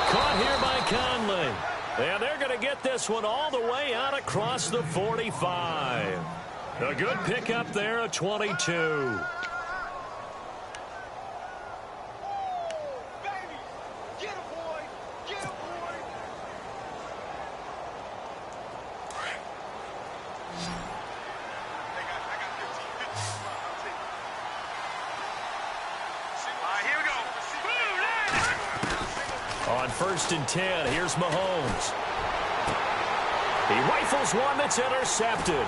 Caught here by Conley. And they're going to get this one all the way out across the 45. A good pickup there at 22. On 1st and 10, here's Mahomes. He rifles one that's intercepted.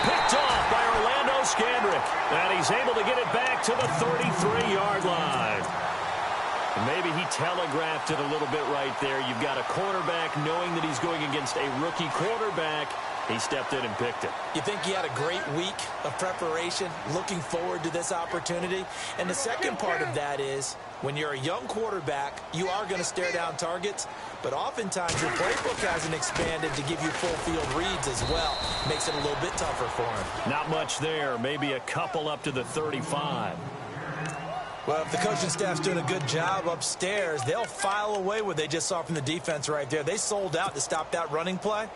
Picked off by Orlando Scandrick. And he's able to get it back to the 33-yard line. Maybe he telegraphed it a little bit right there. You've got a quarterback knowing that he's going against a rookie quarterback. He stepped in and picked it. You think he had a great week of preparation, looking forward to this opportunity? And the second part of that is, when you're a young quarterback, you are going to stare down targets, but oftentimes your playbook hasn't expanded to give you full field reads as well. Makes it a little bit tougher for him. Not much there. Maybe a couple up to the 35. Well, if the coaching staff's doing a good job upstairs, they'll file away what they just saw from the defense right there. They sold out to stop that running play.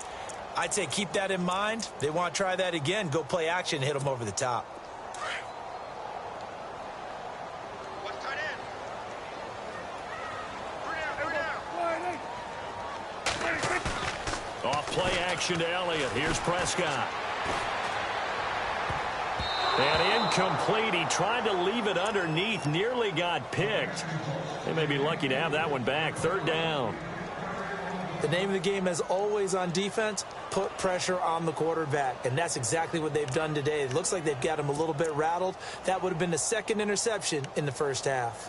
I'd say keep that in mind. They want to try that again. Go play action and hit them over the top. Off play action to Elliott. Here's Prescott. And incomplete. He tried to leave it underneath. Nearly got picked. They may be lucky to have that one back. 3rd down. The name of the game, as always on defense, put pressure on the quarterback. And that's exactly what they've done today. It looks like they've got him a little bit rattled. That would have been the 2nd interception in the first half.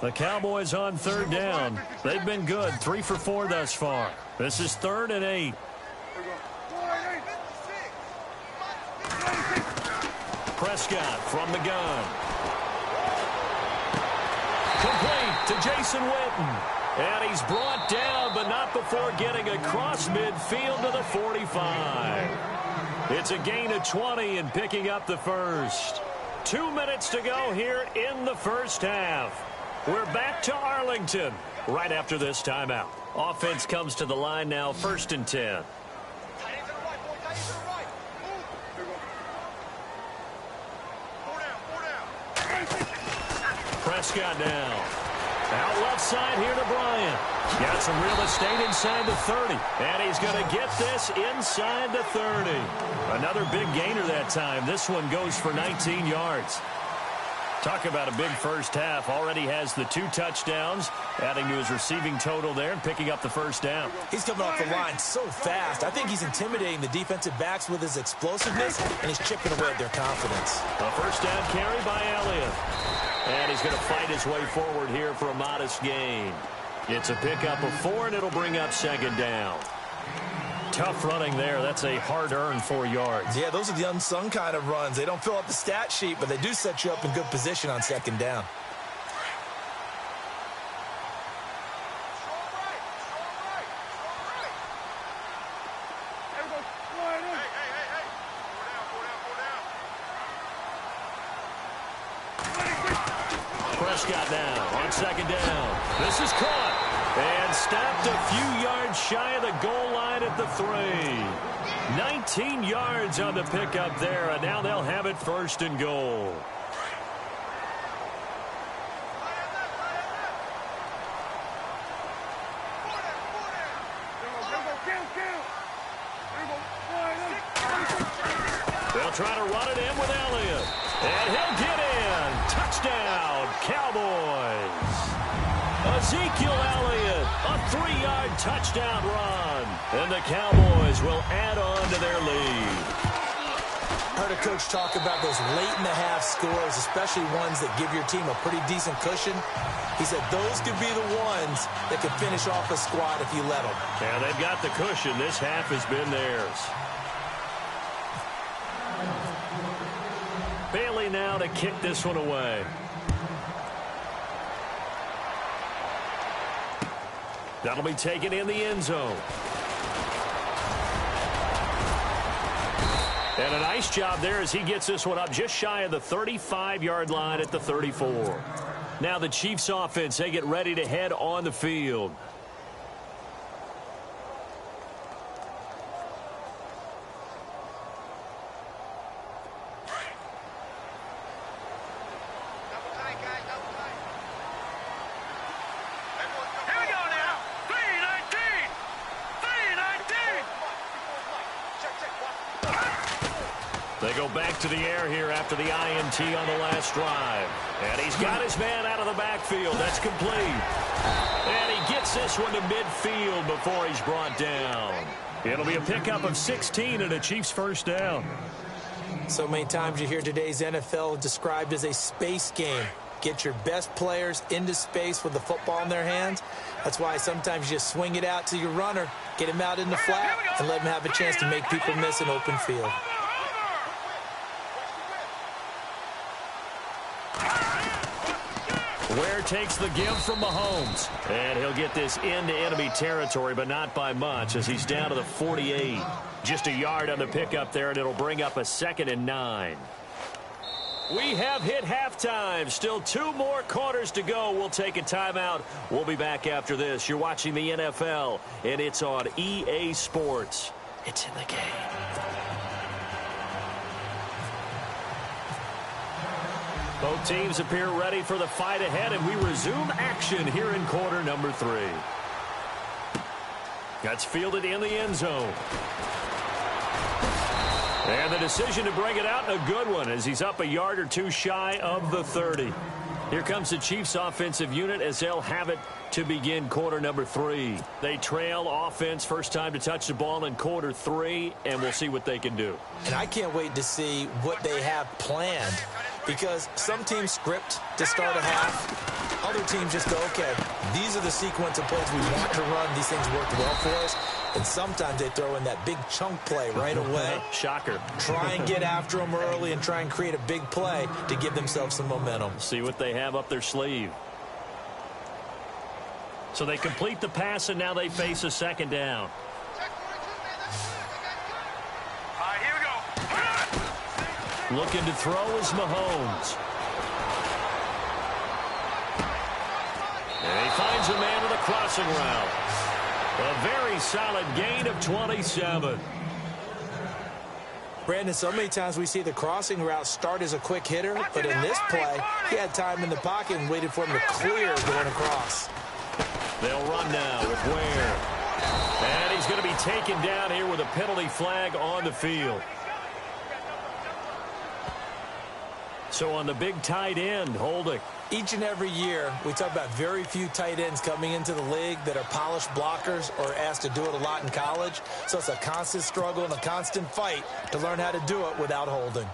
The Cowboys on 3rd down. They've been good. 3 for 4 thus far. This is 3rd and 8. Prescott from the gun. Complete to Jason Witten. And he's brought down, but not before getting across midfield to the 45. It's a gain of 20 and picking up the first. 2 minutes to go here in the first half. We're back to Arlington right after this timeout. Offense comes to the line now, 1st and 10. Prescott now. Out left side here to Bryant. Got some real estate inside the 30. And he's going to get this inside the 30. Another big gainer that time. This one goes for 19 yards. Talk about a big first half. Already has the 2 touchdowns, adding to his receiving total there and picking up the first down. He's coming off the line so fast. I think he's intimidating the defensive backs with his explosiveness, and he's chipping away at their confidence. A first down carry by Elliott. And he's going to fight his way forward here for a modest gain. It's a pickup of 4, and it'll bring up 2nd down. Tough running there. That's a hard-earned 4 yards. Yeah, those are the unsung kind of runs. They don't fill up the stat sheet, but they do set you up in good position on 2nd down. Prescott now on second down. This is caught and stopped a few yards shy of the goal line at the 3. 19 yards on the pickup there, and now they'll have it first and goal. They'll try to run it in with Elliott. And he'll get in. Touchdown, Cowboys. Ezekiel Elliott, a 3-yard touchdown run. And the Cowboys will add on to their lead. Heard a coach talk about those late-in-the-half scores, especially ones that give your team a pretty decent cushion. He said those could be the ones that could finish off a squad if you let them. Yeah, they've got the cushion. This half has been theirs. Bailey now to kick this one away. That'll be taken in the end zone. And a nice job there as he gets this one up just shy of the 35-yard line at the 34. Now the Chiefs offense, they get ready to head on the field. They go back to the air here after the INT on the last drive. And he's got his man out of the backfield. That's complete. And he gets this one to midfield before he's brought down. It'll be a pickup of 16 and a Chiefs first down. So many times you hear today's NFL described as a space game. Get your best players into space with the football in their hands. That's why sometimes you just swing it out to your runner, get him out in the flat, and let him have a chance to make people miss an open field. Ware takes the give from Mahomes. And he'll get this into enemy territory, but not by much as he's down to the 48. Just a yard on the pickup there, and it'll bring up a 2nd and 9. We have hit halftime. Still 2 more quarters to go. We'll take a timeout. We'll be back after this. You're watching the NFL, and it's on EA Sports. It's in the game. Both teams appear ready for the fight ahead, and we resume action here in quarter number 3. That's fielded in the end zone. And the decision to bring it out, a good one, as he's up a yard or 2 shy of the 30. Here comes the Chiefs offensive unit as they'll have it to begin quarter number 3. They trail offense, first time to touch the ball in quarter 3, and we'll see what they can do. And I can't wait to see what they have planned, because some teams script to start a half. Other teams just go, okay, these are the sequence of plays we want to run. These things worked well for us. And sometimes they throw in that big chunk play right away. Shocker. Try and get after them early and try and create a big play to give themselves some momentum. See what they have up their sleeve. So they complete the pass, and now they face a 2nd down. Here we go. Looking to throw is Mahomes. And he finds a man with a crossing route. A very solid gain of 27. Brandon, so many times we see the crossing route start as a quick hitter, but in this play, he had time in the pocket and waited for him to clear going across. They'll run now with Ware. And he's going to be taken down here with a penalty flag on the field. So on the big tight end, holding. Each and every year, we talk about very few tight ends coming into the league that are polished blockers or asked to do it a lot in college. So it's a constant struggle and a constant fight to learn how to do it without holding.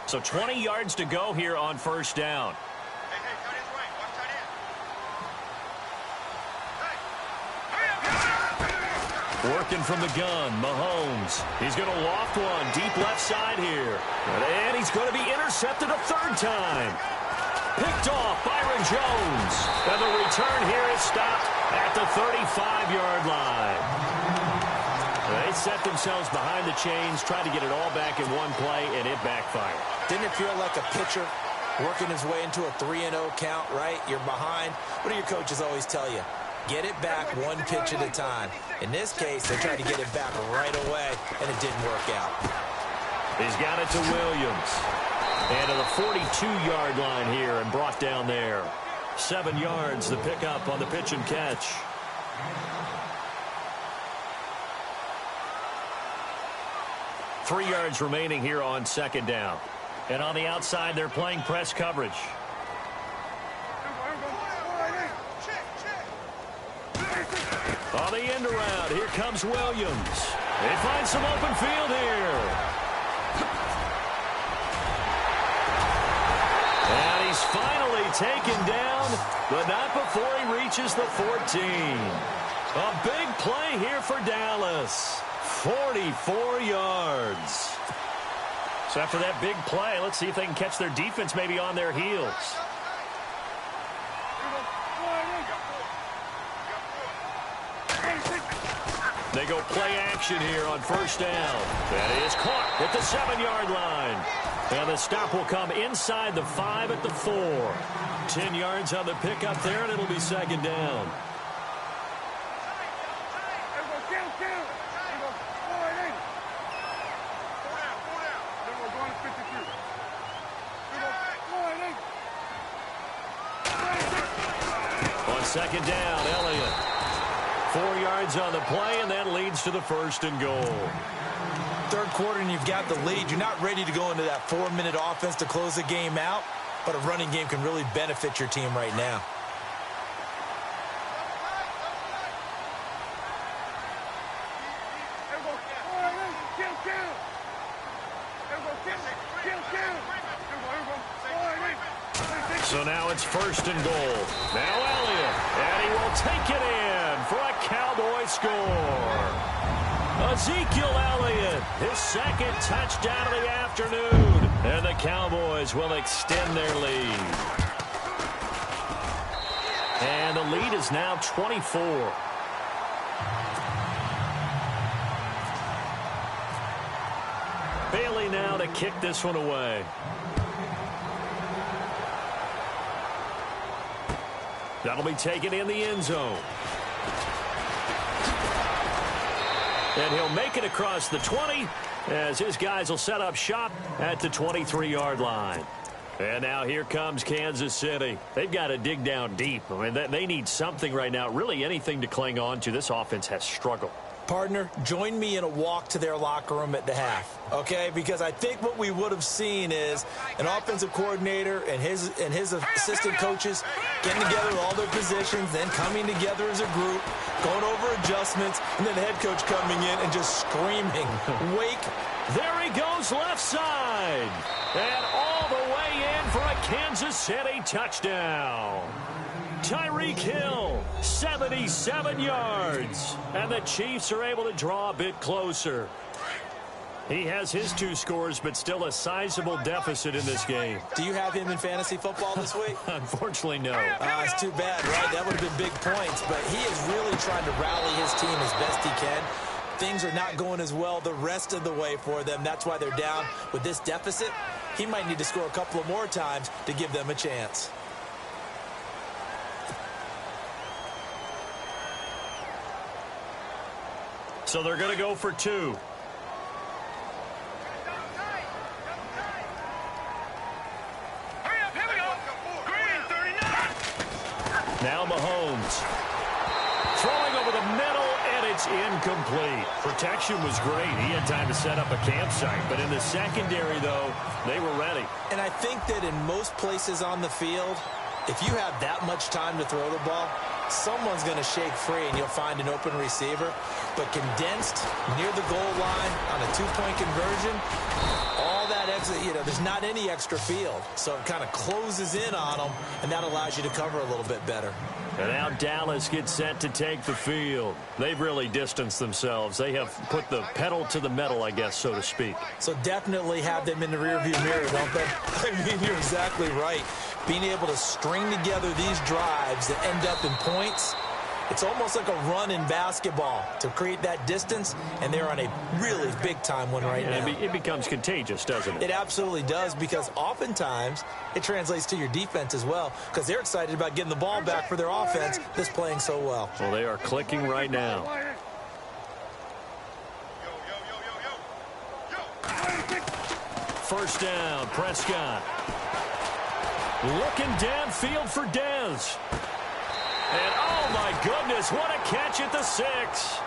So 20 yards to go here on first down. Working from the gun, Mahomes. He's going to loft one deep left side here. And he's going to be intercepted a 3rd time. Picked off Byron Jones. And the return here is stopped at the 35-yard line. They set themselves behind the chains, tried to get it all back in one play, and it backfired. Didn't it feel like a pitcher working his way into a 3-0 count, right? You're behind. What do your coaches always tell you? Get it back one pitch at a time. In this case, they tried to get it back right away, and it didn't work out. He's got it to Williams. And to the 42-yard line here and brought down there. 7 yards, the pickup on the pitch and catch. Three yards remaining here on second down. And on the outside, they're playing press coverage. On the end around, here comes Williams. They find some open field here. And he's finally taken down, but not before he reaches the 14. A big play here for Dallas. 44 yards. So after that big play, let's see if they can catch their defense maybe on their heels. They go play action here on first down. That is caught at the 7-yard line. And the stop will come inside the 5 at the 4. 10 yards on the pickup there, and it'll be second down. On second down, Elliott. 4 yards on the play, and that leads to the first and goal. Third quarter, and you've got the lead. You're not ready to go into that 4-minute offense to close the game out, but a running game can really benefit your team right now. So now it's first and goal. Now Elliott, and he will take it in for a Cowboy score. Ezekiel Elliott, his second touchdown of the afternoon. And the Cowboys will extend their lead. And the lead is now 24. Bailey now to kick this one away. That'll be taken in the end zone. And he'll make it across the 20 as his guys will set up shop at the 23-yard line. And now here comes Kansas City. They've got to dig down deep. I mean, they need something right now, really anything to cling on to. This offense has struggled. Partner, join me in a walk to their locker room at the half, okay? Because I think what we would have seen is an offensive coordinator and his assistant coaches getting together with all their positions, then coming together as a group, going over adjustments, and then the head coach coming in and just screaming, wake. There he goes left side. And all the way in for a Kansas City touchdown. Tyreek Hill, 77 yards. And the Chiefs are able to draw a bit closer. He has his 2 scores, but still a sizable deficit in this game. Do you have him in fantasy football this week? Unfortunately, no. It's too bad, right? That would have been big points. But he is really trying to rally his team as best he can. Things are not going as well the rest of the way for them. That's why they're down with this deficit. He might need to score a couple of more times to give them a chance. So they're going to go for 2. Now Mahomes. Throwing over the middle, and it's incomplete. Protection was great. He had time to set up a campsite. But in the secondary, though, they were ready. And I think that in most places on the field, if you have that much time to throw the ball, someone's going to shake free and you'll find an open receiver. But condensed near the goal line on a 2-point conversion, all that extra, there's not any extra field. So it kind of closes in on them, and that allows you to cover a little bit better. And now Dallas gets set to take the field. They've really distanced themselves. They have put the pedal to the metal, I guess, so to speak. So definitely have them in the rearview mirror, don't they? I mean, you're exactly right. Being able to string together these drives that end up in points It's almost like a run in basketball to create that distance, and they're on a really big-time one right now. It becomes contagious, doesn't it? It absolutely does, because oftentimes it translates to your defense as well, because they're excited about getting the ball back for their offense that's playing so well. Well, they are clicking right now. First down, Prescott. Looking downfield for Dez. And, oh, my goodness, what a catch at the 6.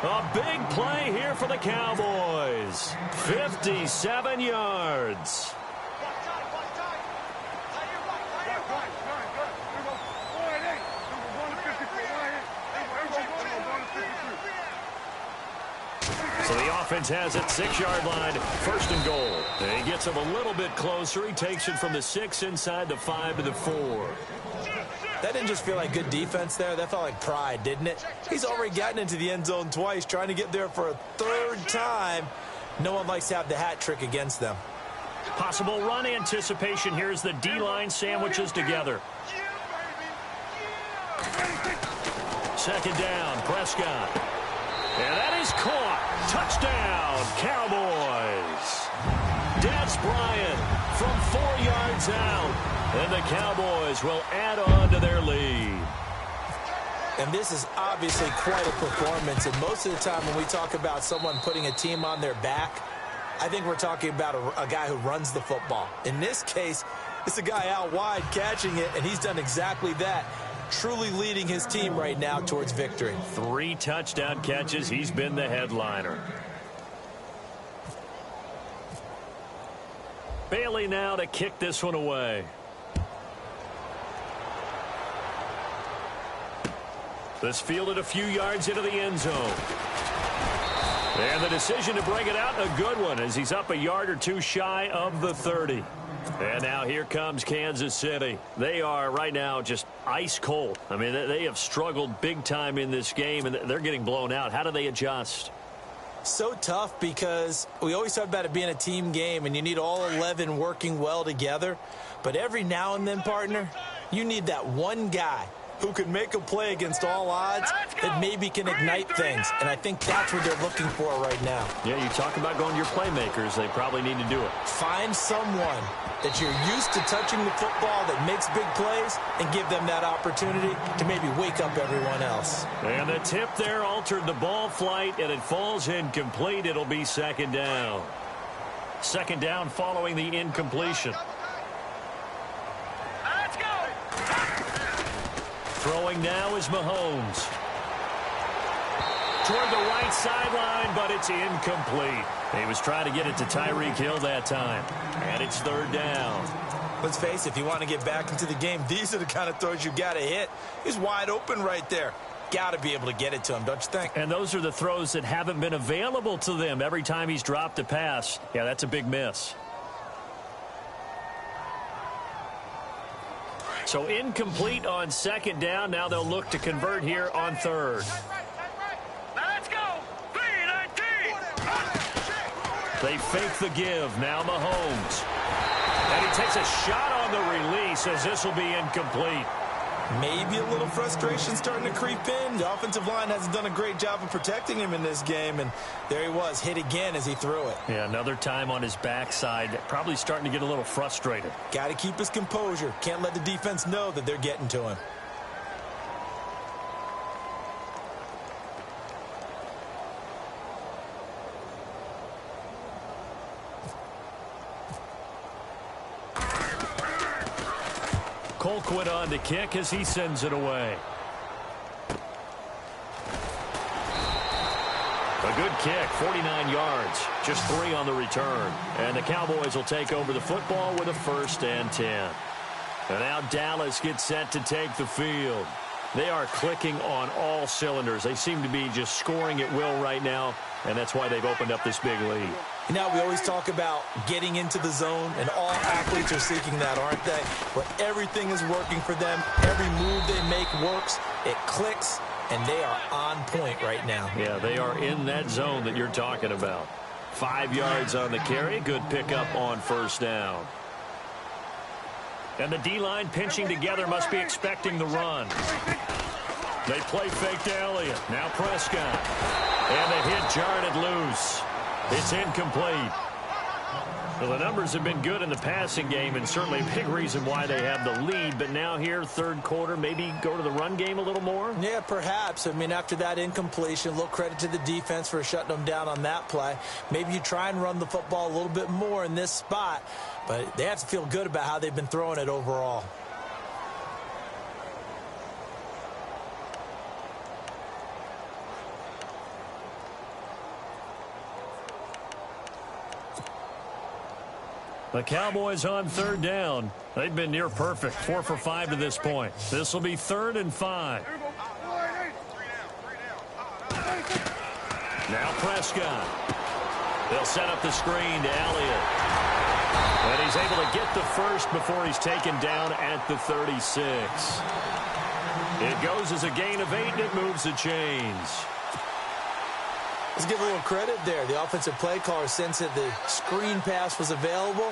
A big play here for the Cowboys. 57 yards. So the offense has it, 6-yard line, first and goal. And he gets him a little bit closer. He takes it from the 6 inside the 5 to the 4. That didn't just feel like good defense there. That felt like pride, didn't it? He's already gotten into the end zone twice, trying to get there for a 3rd time. No one likes to have the hat trick against them. Possible run anticipation. Here's the D-line sandwiches together. Second down, Prescott. And that is caught. Touchdown, Cowboys. Dez Bryant from 4 yards out. And the Cowboys will add on to their lead. And this is obviously quite a performance. And most of the time when we talk about someone putting a team on their back, I think we're talking about a guy who runs the football. In this case, it's a guy out wide catching it, and he's done exactly that. Truly leading his team right now towards victory. 3 touchdown catches. He's been the headliner. Bailey now to kick this one away. This fielded a few yards into the end zone. And the decision to bring it out, a good one, as he's up a yard or 2 shy of the 30. And now here comes Kansas City. They are right now just ice cold. I mean, they have struggled big time in this game, and they're getting blown out. How do they adjust? So tough, because we always talk about it being a team game, and you need all 11 working well together. But every now and then, partner, you need that one guy who can make a play against all odds that maybe can ignite things. And I think that's what they're looking for right now. Yeah, you talk about going to your playmakers. They probably need to do it. Find someone that you're used to touching the football that makes big plays and give them that opportunity to maybe wake up everyone else. And the tip there altered the ball flight, and it falls incomplete. It'll be second down. Second down following the incompletion. Let's go. Throwing now is Mahomes. Toward the right sideline, but it's incomplete. He was trying to get it to Tyreek Hill that time. And it's third down. Let's face it, if you want to get back into the game, these are the kind of throws you got to hit. He's wide open right there. Got to be able to get it to him, don't you think? And those are the throws that haven't been available to them every time he's dropped a pass. Yeah, that's a big miss. So incomplete on second down. Now they'll look to convert here on third. Let's go. 3-19. They fake the give. Now Mahomes. And he takes a shot on the release, as this will be incomplete. Maybe a little frustration starting to creep in. The offensive line hasn't done a great job of protecting him in this game, and there he was, hit again as he threw it. Yeah, another time on his backside, probably starting to get a little frustrated. Got to keep his composure. Can't let the defense know that they're getting to him. Colquitt on to kick as he sends it away. A good kick, 49 yards, just 3 on the return. And the Cowboys will take over the football with a 1st and 10. And now Dallas gets set to take the field. They are clicking on all cylinders. They seem to be just scoring at will right now, and that's why they've opened up this big lead. You know, we always talk about getting into the zone, and all athletes are seeking that, aren't they? But everything is working for them. Every move they make works. It clicks, and they are on point right now. Yeah, they are in that zone that you're talking about. 5 yards on the carry. Good pickup on first down. And the D-line pinching together, must be expecting the run. They play fake to Elliott. Now Prescott. And the hit jarred it loose. It's incomplete. Well, the numbers have been good in the passing game, and certainly a big reason why they have the lead. But now here, third quarter, maybe go to the run game a little more? Yeah, perhaps. I mean, after that incompletion, a little credit to the defense for shutting them down on that play. Maybe you try and run the football a little bit more in this spot. But they have to feel good about how they've been throwing it overall. The Cowboys on third down. They've been near perfect, 4 for 5 to this point. This will be 3rd and 5. Now Prescott. They'll set up the screen to Elliott. And he's able to get the first before he's taken down at the 36. It goes as a gain of 8, and it moves the chains. Let's give a little credit there. The offensive play caller sensed that the screen pass was available.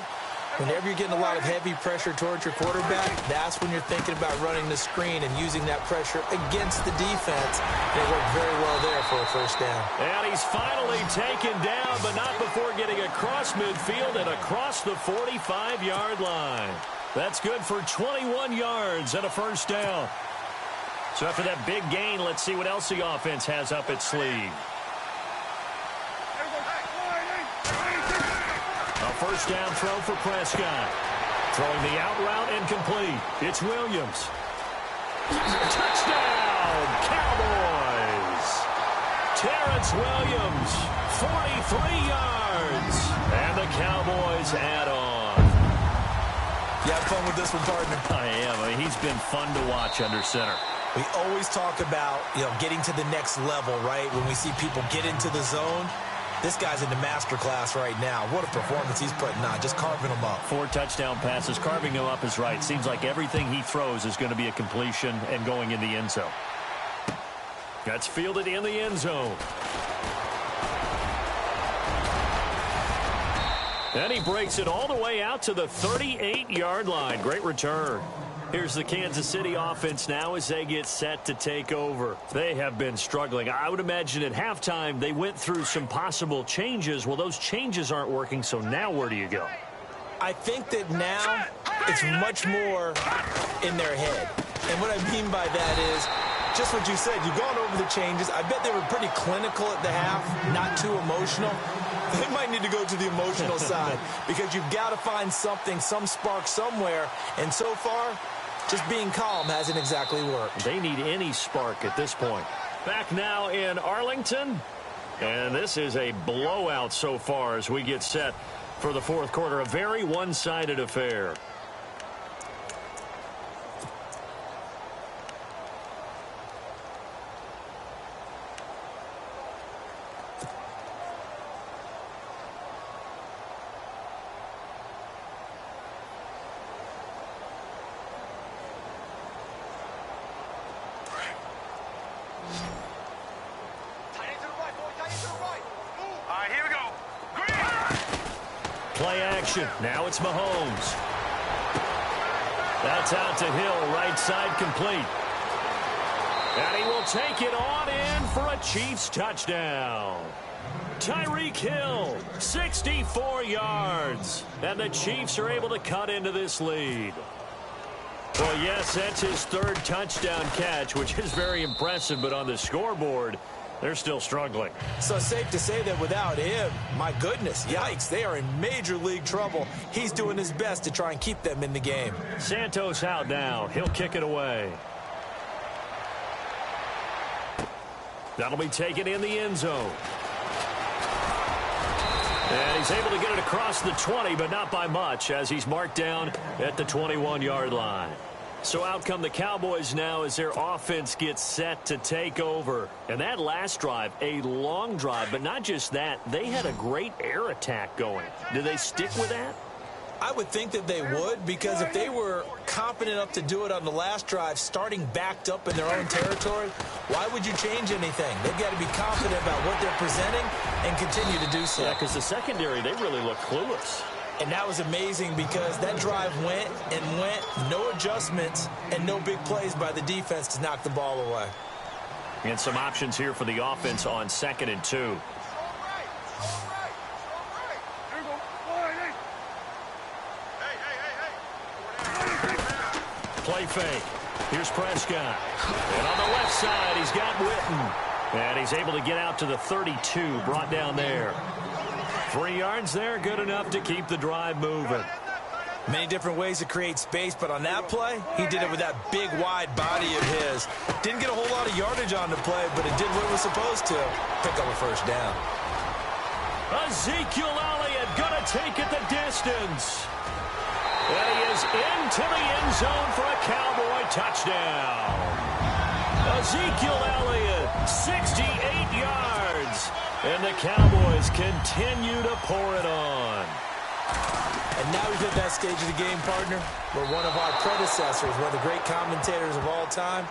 Whenever you're getting a lot of heavy pressure towards your quarterback, that's when you're thinking about running the screen and using that pressure against the defense. They worked very well there for a first down. And he's finally taken down, but not before getting across midfield and across the 45-yard line. That's good for 21 yards and a first down. So after that big gain, let's see what else the offense has up its sleeve. First down throw for Prescott. Throwing the out route incomplete. It's Williams. Touchdown, Cowboys. Terrence Williams, 43 yards. And the Cowboys add on. You have fun with this one, partner? I am. I mean, he's been fun to watch under center. We always talk about, getting to the next level, right? When we see people get into the zone. This guy's in the master class right now. What a performance he's putting on, just carving them up. 4 touchdown passes. Carving them up is right. Seems like everything he throws is going to be a completion and going in the end zone. That's fielded in the end zone. And he breaks it all the way out to the 38-yard line. Great return. Here's the Kansas City offense now as they get set to take over. They have been struggling. I would imagine at halftime they went through some possible changes. Well, those changes aren't working, so now where do you go? I think that now it's much more in their head. And what I mean by that is just what you said. You've gone over the changes. I bet they were pretty clinical at the half, not too emotional. They might need to go to the emotional side because you've got to find something, some spark somewhere. And so far, just being calm hasn't exactly worked. They need any spark at this point. Back now in Arlington. And this is a blowout so far as we get set for the fourth quarter. A very one-sided affair. Play action. Now it's Mahomes. That's out to Hill, right side complete. And he will take it on in for a Chiefs touchdown. Tyreek Hill, 64 yards. And the Chiefs are able to cut into this lead. Well, yes, that's his 3rd touchdown catch, which is very impressive, but on the scoreboard, they're still struggling. So safe to say that without him, my goodness, yikes, they are in major league trouble. He's doing his best to try and keep them in the game. Santos out now. He'll kick it away. That'll be taken in the end zone. And he's able to get it across the 20, but not by much, as he's marked down at the 21-yard line. So out come the Cowboys now as their offense gets set to take over. And that last drive, a long drive, but not just that. They had a great air attack going. Do they stick with that? I would think that they would, because if they were confident enough to do it on the last drive, starting backed up in their own territory, why would you change anything? They've got to be confident about what they're presenting and continue to do so. Yeah, because the secondary, they really look clueless. And that was amazing because that drive went and went, no adjustments and no big plays by the defense to knock the ball away. And some options here for the offense on 2nd and 2. Play fake. Here's Prescott. And on the left side, he's got Witten. And he's able to get out to the 32, brought down there. 3 yards there, good enough to keep the drive moving. Many different ways to create space, but on that play, he did it with that big, wide body of his. Didn't get a whole lot of yardage on the play, but it did what it was supposed to. Pick up a first down. Ezekiel Elliott gonna take it the distance. And he is into the end zone for a Cowboy touchdown. Ezekiel Elliott, 68 yards. And the Cowboys continue to pour it on. And now we've hit that stage of the game, partner, where one of our predecessors, one of the great commentators of all time,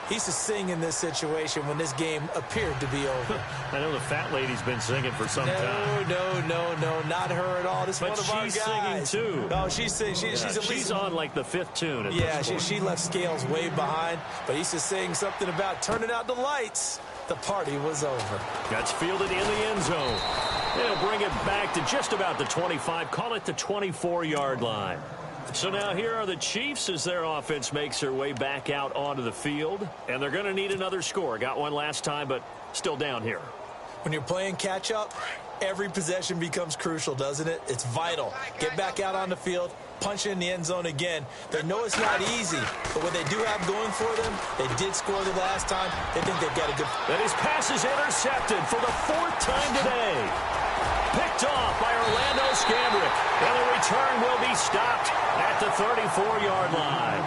he used to sing in this situation when this game appeared to be over. I know the fat lady's been singing for some time. No, not her at all. This is one of our guys. But she's singing, too. No, she's singing. She's on, like, the 5th tune. Yeah, she left Scales way behind, but he used to sing something about turning out the lights. The party was over. That's fielded in the end zone. They'll bring it back to just about the 25. Call it the 24-yard line. So now here are the Chiefs as their offense makes their way back out onto the field. And they're going to need another score. Got one last time, but still down here. When you're playing catch-up, every possession becomes crucial, doesn't it? It's vital. Get back out on the field, punch in the end zone again. They know it's not easy, but what they do have going for them, they did score the last time. They think they've got a good... And his pass is intercepted for the 4th time today. Picked off by Orlando Scandrick. And the return will be stopped at the 34-yard line.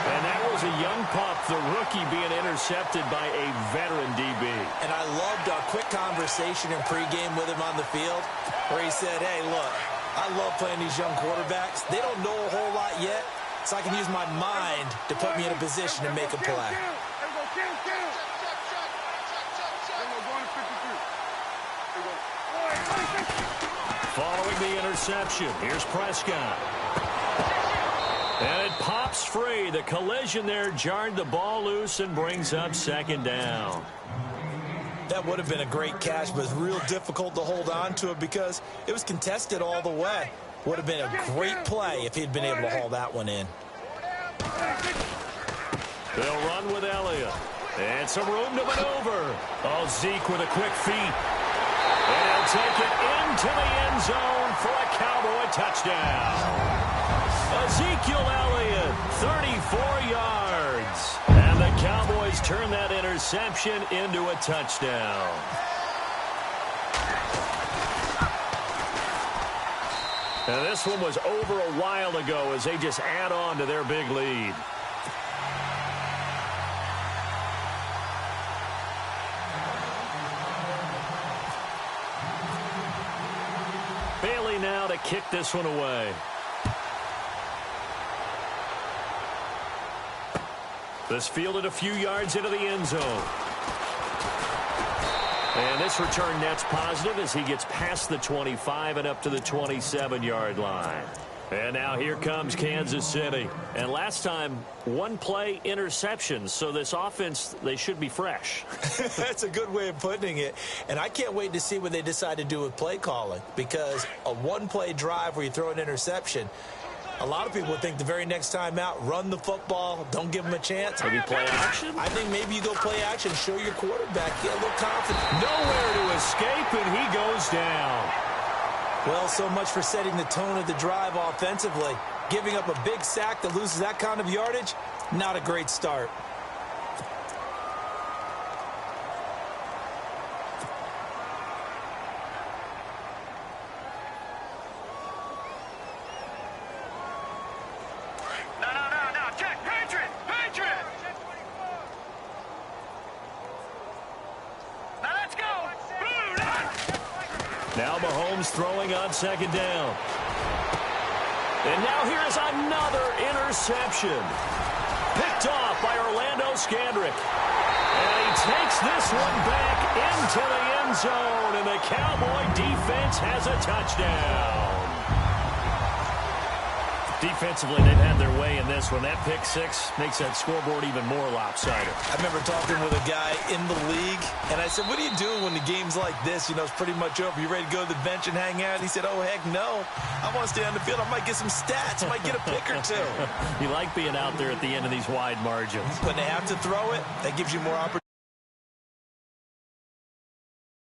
And that was a young pup, the rookie being intercepted by a veteran DB. And I loved our quick conversation in pregame with him on the field where he said, hey, look, I love playing these young quarterbacks. They don't know a whole lot yet, so I can use my mind to put me in a position to make a play. Following the interception, here's Prescott. And it pops free. The collision there jarred the ball loose and brings up 2nd down. That would have been a great catch, but it's real difficult to hold on to it because it was contested all the way. Would have been a great play if he'd been able to haul that one in. They'll run with Elliott. And some room to maneuver. Oh, Zeke with a quick feet. And he'll take it into the end zone for a Cowboy touchdown. Ezekiel Elliott, 34 yards. And the Cowboys turn that interception into a touchdown. And this one was over a while ago as they just add on to their big lead. Bailey now to kick this one away. This fielded a few yards into the end zone. And this return net's positive as he gets past the 25 and up to the 27-yard line. And now here comes Kansas City. And last time, one play interceptions. So this offense, they should be fresh. That's a good way of putting it. And I can't wait to see what they decide to do with play calling. Because a one-play drive where you throw an interception, a lot of people would think the very next time out, run the football, don't give them a chance. Maybe play action? I think maybe you go play action, show your quarterback, get a little confidence. Nowhere to escape, and he goes down. Well, so much for setting the tone of the drive offensively. Giving up a big sack that loses that kind of yardage, not a great start. Now Mahomes throwing on 2nd down. And now here is another interception. Picked off by Orlando Scandrick. And he takes this one back into the end zone. And the Cowboy defense has a touchdown. Defensively, they've had their way in this one. That pick six makes that scoreboard even more lopsided. I remember talking with a guy in the league, and I said, what do you do when the game's like this? You know, it's pretty much over. You ready to go to the bench and hang out? He said, oh, heck no. I want to stay on the field. I might get some stats. I might get a pick or two. You like being out there at the end of these wide margins. When they have to throw it, that gives you more opportunity.